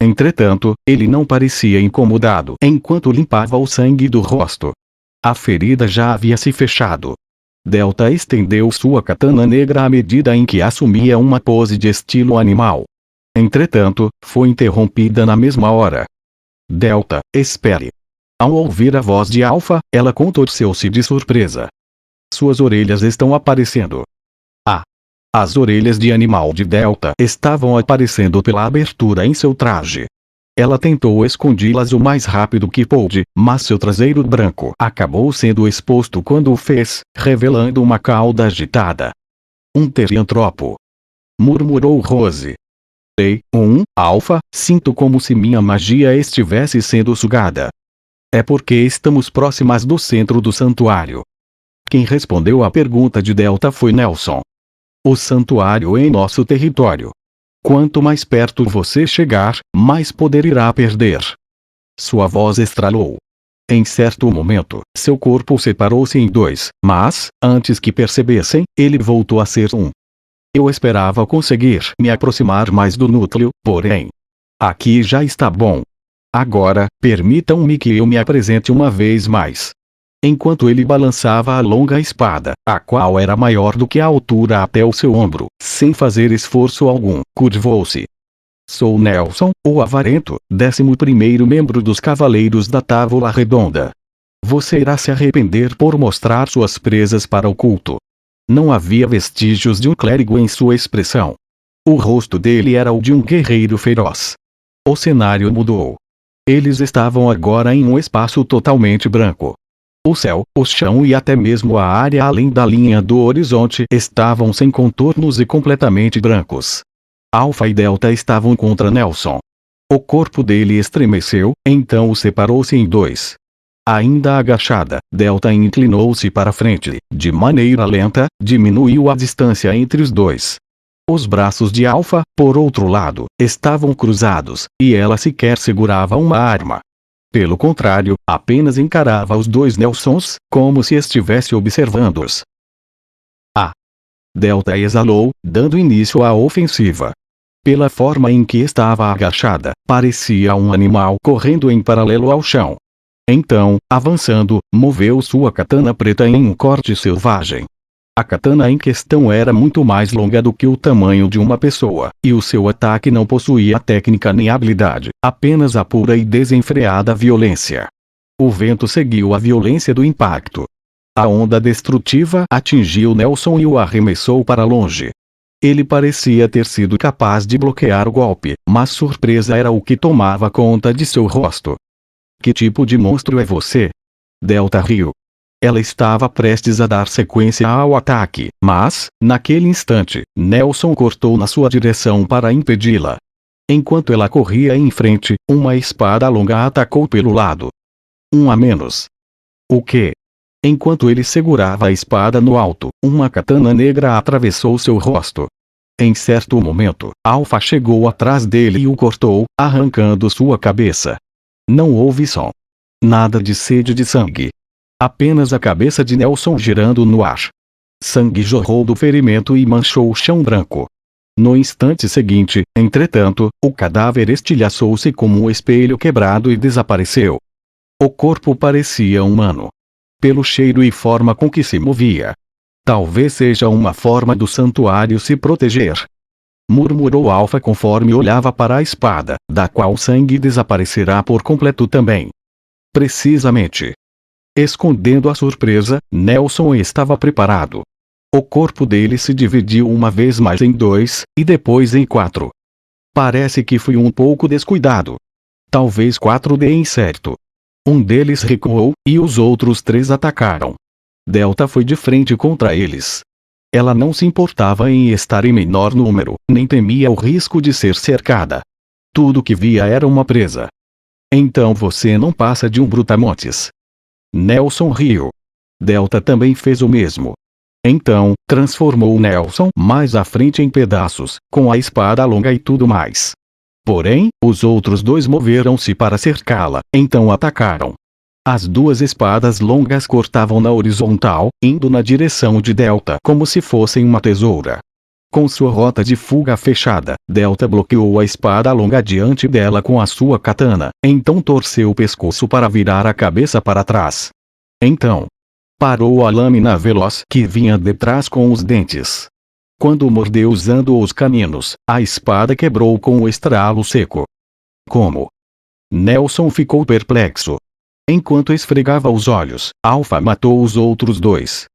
Entretanto, ele não parecia incomodado enquanto limpava o sangue do rosto. A ferida já havia se fechado. Delta estendeu sua katana negra à medida em que assumia uma pose de estilo animal. Entretanto, foi interrompida na mesma hora. Delta, espere. Ao ouvir a voz de Alpha, ela contorceu-se de surpresa. Suas orelhas estão aparecendo. As orelhas de animal de Delta estavam aparecendo pela abertura em seu traje. Ela tentou escondi-las o mais rápido que pôde, mas seu traseiro branco acabou sendo exposto quando o fez, revelando uma cauda agitada. Um teriantropo. Murmurou Rose. Ei, Alpha, sinto como se minha magia estivesse sendo sugada. É porque estamos próximas do centro do santuário. Quem respondeu à pergunta de Delta foi Nelson. O santuário em nosso território. Quanto mais perto você chegar, mais poder irá perder. Sua voz estralou. Em certo momento, seu corpo separou-se em dois, mas, antes que percebessem, ele voltou a ser um. Eu esperava conseguir me aproximar mais do núcleo, porém. Aqui já está bom. Agora, permitam-me que eu me apresente uma vez mais. Enquanto ele balançava a longa espada, a qual era maior do que a altura até o seu ombro, sem fazer esforço algum, curvou-se. Sou Nelson, o Avarento, 11º membro dos Cavaleiros da Távola Redonda. Você irá se arrepender por mostrar suas presas para o culto. Não havia vestígios de um clérigo em sua expressão. O rosto dele era o de um guerreiro feroz. O cenário mudou. Eles estavam agora em um espaço totalmente branco. O céu, o chão e até mesmo a área além da linha do horizonte estavam sem contornos e completamente brancos. Alpha e Delta estavam contra Nelson. O corpo dele estremeceu, então o separou-se em dois. Ainda agachada, Delta inclinou-se para frente, de maneira lenta, diminuiu a distância entre os dois. Os braços de Alpha, por outro lado, estavam cruzados, e ela sequer segurava uma arma. Pelo contrário, apenas encarava os dois Nelsons, como se estivesse observando-os. Delta exalou, dando início à ofensiva. Pela forma em que estava agachada, parecia um animal correndo em paralelo ao chão. Então, avançando, moveu sua katana preta em um corte selvagem. A katana em questão era muito mais longa do que o tamanho de uma pessoa, e o seu ataque não possuía técnica nem habilidade, apenas a pura e desenfreada violência. O vento seguiu a violência do impacto. A onda destrutiva atingiu Nelson e o arremessou para longe. Ele parecia ter sido capaz de bloquear o golpe, mas surpresa era o que tomava conta de seu rosto. Que tipo de monstro é você? Delta riu. Ela estava prestes a dar sequência ao ataque, mas, naquele instante, Nelson cortou na sua direção para impedi-la. Enquanto ela corria em frente, uma espada longa a atacou pelo lado. Um a menos. O quê? Enquanto ele segurava a espada no alto, uma katana negra atravessou seu rosto. Em certo momento, Alpha chegou atrás dele e o cortou, arrancando sua cabeça. Não houve som. Nada de sede de sangue. Apenas a cabeça de Nelson girando no ar. Sangue jorrou do ferimento e manchou o chão branco. No instante seguinte, entretanto, o cadáver estilhaçou-se como um espelho quebrado e desapareceu. O corpo parecia humano. Pelo cheiro e forma com que se movia. Talvez seja uma forma do santuário se proteger. Murmurou Alpha conforme olhava para a espada, da qual o sangue desaparecerá por completo também. Precisamente. Escondendo a surpresa, Nelson estava preparado. O corpo dele se dividiu uma vez mais em dois, e depois em quatro. Parece que fui um pouco descuidado. Talvez 4 deem certo. Um deles recuou, e os outros 3 atacaram. Delta foi de frente contra eles. Ela não se importava em estar em menor número, nem temia o risco de ser cercada. Tudo que via era uma presa. Então você não passa de um brutamontes. Nelson riu. Delta também fez o mesmo. Então, transformou Nelson mais à frente em pedaços, com a espada longa e tudo mais. Porém, os outros 2 moveram-se para cercá-la, então atacaram. As duas espadas longas cortavam na horizontal, indo na direção de Delta como se fossem uma tesoura. Com sua rota de fuga fechada, Delta bloqueou a espada longa diante dela com a sua katana, então torceu o pescoço para virar a cabeça para trás. Então, parou a lâmina veloz que vinha detrás com os dentes. Quando mordeu usando os caninos, a espada quebrou com um estralo seco. Como? Nelson ficou perplexo. Enquanto esfregava os olhos, Alpha matou os outros dois.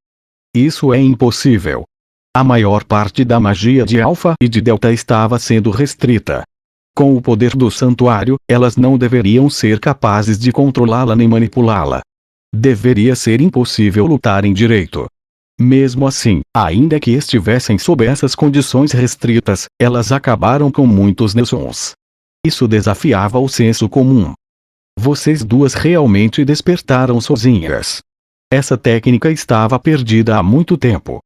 Isso é impossível. A maior parte da magia de Alpha e de Delta estava sendo restrita. Com o poder do santuário, elas não deveriam ser capazes de controlá-la nem manipulá-la. Deveria ser impossível lutarem direito. Mesmo assim, ainda que estivessem sob essas condições restritas, elas acabaram com muitos Nelsons. Isso desafiava o senso comum. Vocês duas realmente despertaram sozinhas. Essa técnica estava perdida há muito tempo.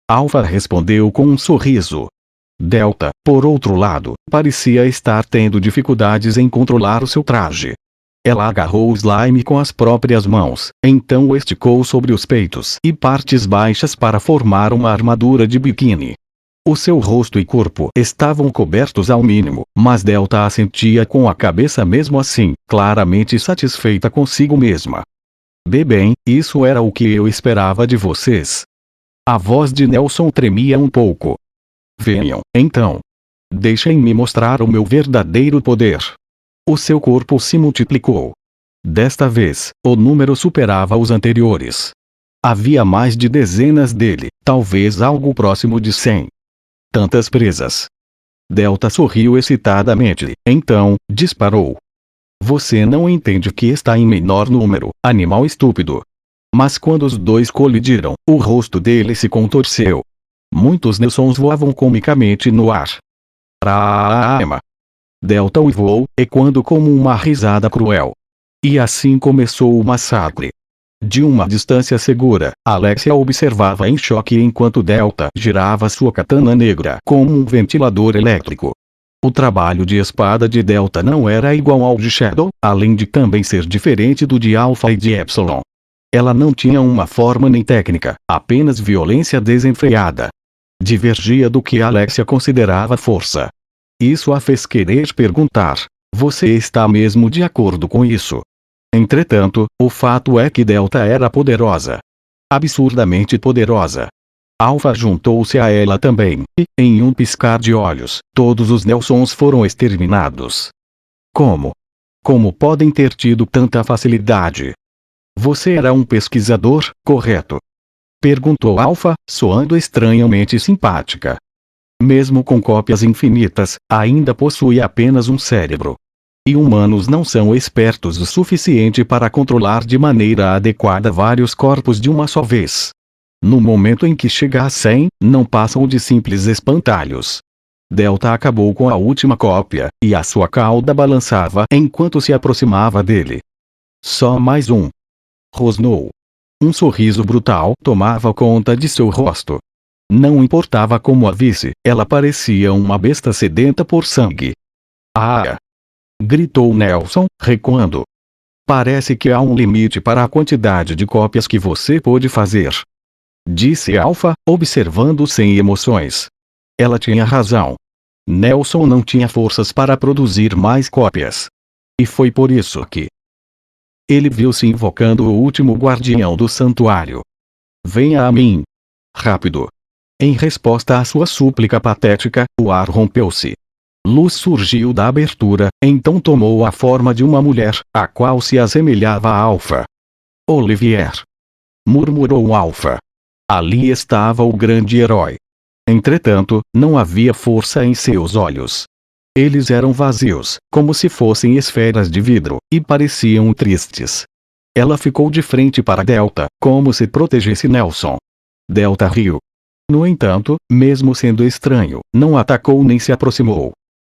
Alpha respondeu com um sorriso. Delta, por outro lado, parecia estar tendo dificuldades em controlar o seu traje. Ela agarrou o slime com as próprias mãos, então o esticou sobre os peitos e partes baixas para formar uma armadura de biquíni. O seu rosto e corpo estavam cobertos ao mínimo, mas Delta assentia com a cabeça mesmo assim, claramente satisfeita consigo mesma. Bem, isso era o que eu esperava de vocês. A voz de Nelson tremia um pouco. Venham, então. Deixem-me mostrar o meu verdadeiro poder. O seu corpo se multiplicou. Desta vez, o número superava os anteriores. Havia mais de dezenas dele, talvez algo próximo de 100. Tantas presas. Delta sorriu excitadamente, então, disparou. Você não entende que está em menor número, animal estúpido. Mas quando os dois colidiram, o rosto dele se contorceu. Muitos Nelsons voavam comicamente no ar. Praama. Delta uivou, ecoando como uma risada cruel. E assim começou o massacre. De uma distância segura, Alexia observava em choque enquanto Delta girava sua katana negra como um ventilador elétrico. O trabalho de espada de Delta não era igual ao de Shadow, além de também ser diferente do de Alpha e de Epsilon. Ela não tinha uma forma nem técnica, apenas violência desenfreada. Divergia do que Alexia considerava força. Isso a fez querer perguntar: você está mesmo de acordo com isso? Entretanto, o fato é que Delta era poderosa. Absurdamente poderosa. Alpha juntou-se a ela também, e, em um piscar de olhos, todos os Nelsons foram exterminados. Como? Como podem ter tido tanta facilidade? Você era um pesquisador, correto? Perguntou Alpha, soando estranhamente simpática. Mesmo com cópias infinitas, ainda possui apenas um cérebro. E humanos não são espertos o suficiente para controlar de maneira adequada vários corpos de uma só vez. No momento em que chega a 100, não passam de simples espantalhos. Delta acabou com a última cópia, e a sua cauda balançava enquanto se aproximava dele. Só mais um. Rosnou. Um sorriso brutal tomava conta de seu rosto. Não importava como a visse, ela parecia uma besta sedenta por sangue. Ah! Gritou Nelson, recuando. Parece que há um limite para a quantidade de cópias que você pode fazer. Disse Alpha, observando sem emoções. Ela tinha razão. Nelson não tinha forças para produzir mais cópias. E foi por isso que ele viu-se invocando o último guardião do santuário. Venha a mim. Rápido. Em resposta à sua súplica patética, o ar rompeu-se. Luz surgiu da abertura, então tomou a forma de uma mulher, a qual se assemelhava a Alpha. Olivier. Murmurou Alpha. Ali estava o grande herói. Entretanto, não havia força em seus olhos. Eles eram vazios, como se fossem esferas de vidro, e pareciam tristes. Ela ficou de frente para Delta, como se protegesse Nelson. Delta riu. No entanto, mesmo sendo estranho, não atacou nem se aproximou.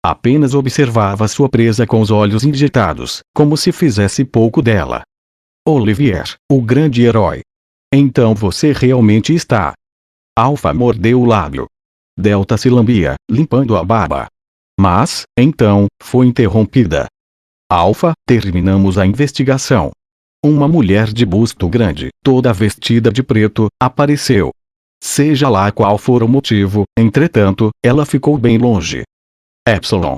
Apenas observava sua presa com os olhos injetados, como se fizesse pouco dela. Olivier, o grande herói. Então você realmente está. Alpha mordeu o lábio. Delta se lambia, limpando a barba. Mas, então, foi interrompida. Alpha, terminamos a investigação. Uma mulher de busto grande, toda vestida de preto, apareceu. Seja lá qual for o motivo, entretanto, ela ficou bem longe. Epsilon.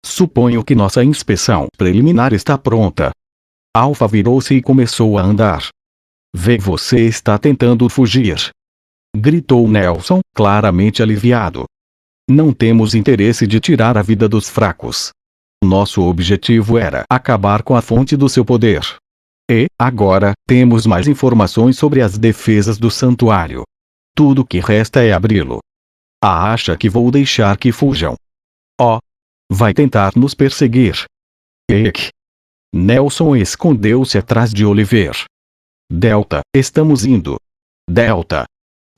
Suponho que nossa inspeção preliminar está pronta. Alpha virou-se e começou a andar. Você está tentando fugir. Gritou Nelson, claramente aliviado. Não temos interesse de tirar a vida dos fracos. Nosso objetivo era acabar com a fonte do seu poder. E, agora, temos mais informações sobre as defesas do santuário. Tudo que resta é abri-lo. Acha que vou deixar que fujam? Oh! Vai tentar nos perseguir. Eek! Nelson escondeu-se atrás de Oliver. Delta, estamos indo. Delta.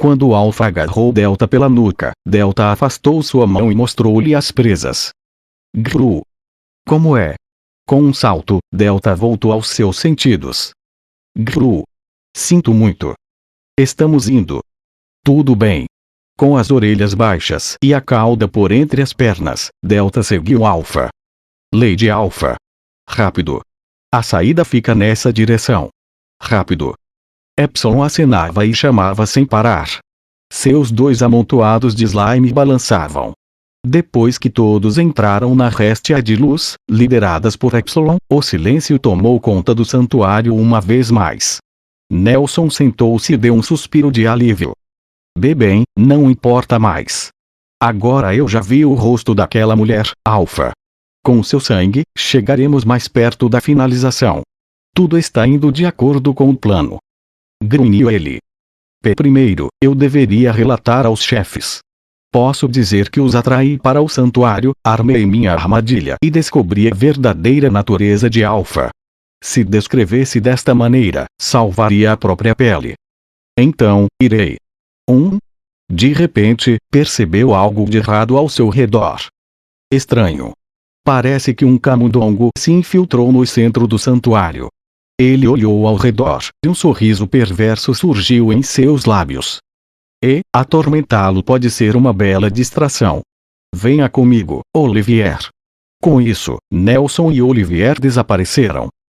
Quando Alpha agarrou Delta pela nuca, Delta afastou sua mão e mostrou-lhe as presas. Gru. Como é? Com um salto, Delta voltou aos seus sentidos. Gru. Sinto muito. Estamos indo. Tudo bem. Com as orelhas baixas e a cauda por entre as pernas, Delta seguiu Alpha. Lady Alpha. Rápido. A saída fica nessa direção. Rápido. Epsilon acenava e chamava sem parar. Seus dois amontoados de slime balançavam. Depois que todos entraram na réstia de luz, lideradas por Epsilon, o silêncio tomou conta do santuário uma vez mais. Nelson sentou-se e deu um suspiro de alívio. Bem, não importa mais. Agora eu já vi o rosto daquela mulher, Alpha. Com seu sangue, chegaremos mais perto da finalização. Tudo está indo de acordo com o plano. Grunhiu ele. Primeiro, eu deveria relatar aos chefes. Posso dizer que os atraí para o santuário, armei minha armadilha e descobri a verdadeira natureza de Alpha. Se descrevesse desta maneira, salvaria a própria pele. Então, irei. De repente, percebeu algo de errado ao seu redor. Estranho. Parece que um camundongo se infiltrou no centro do santuário. Ele olhou ao redor, e um sorriso perverso surgiu em seus lábios. E, atormentá-lo pode ser uma bela distração. Venha comigo, Olivier. Com isso, Nelson e Olivier desapareceram.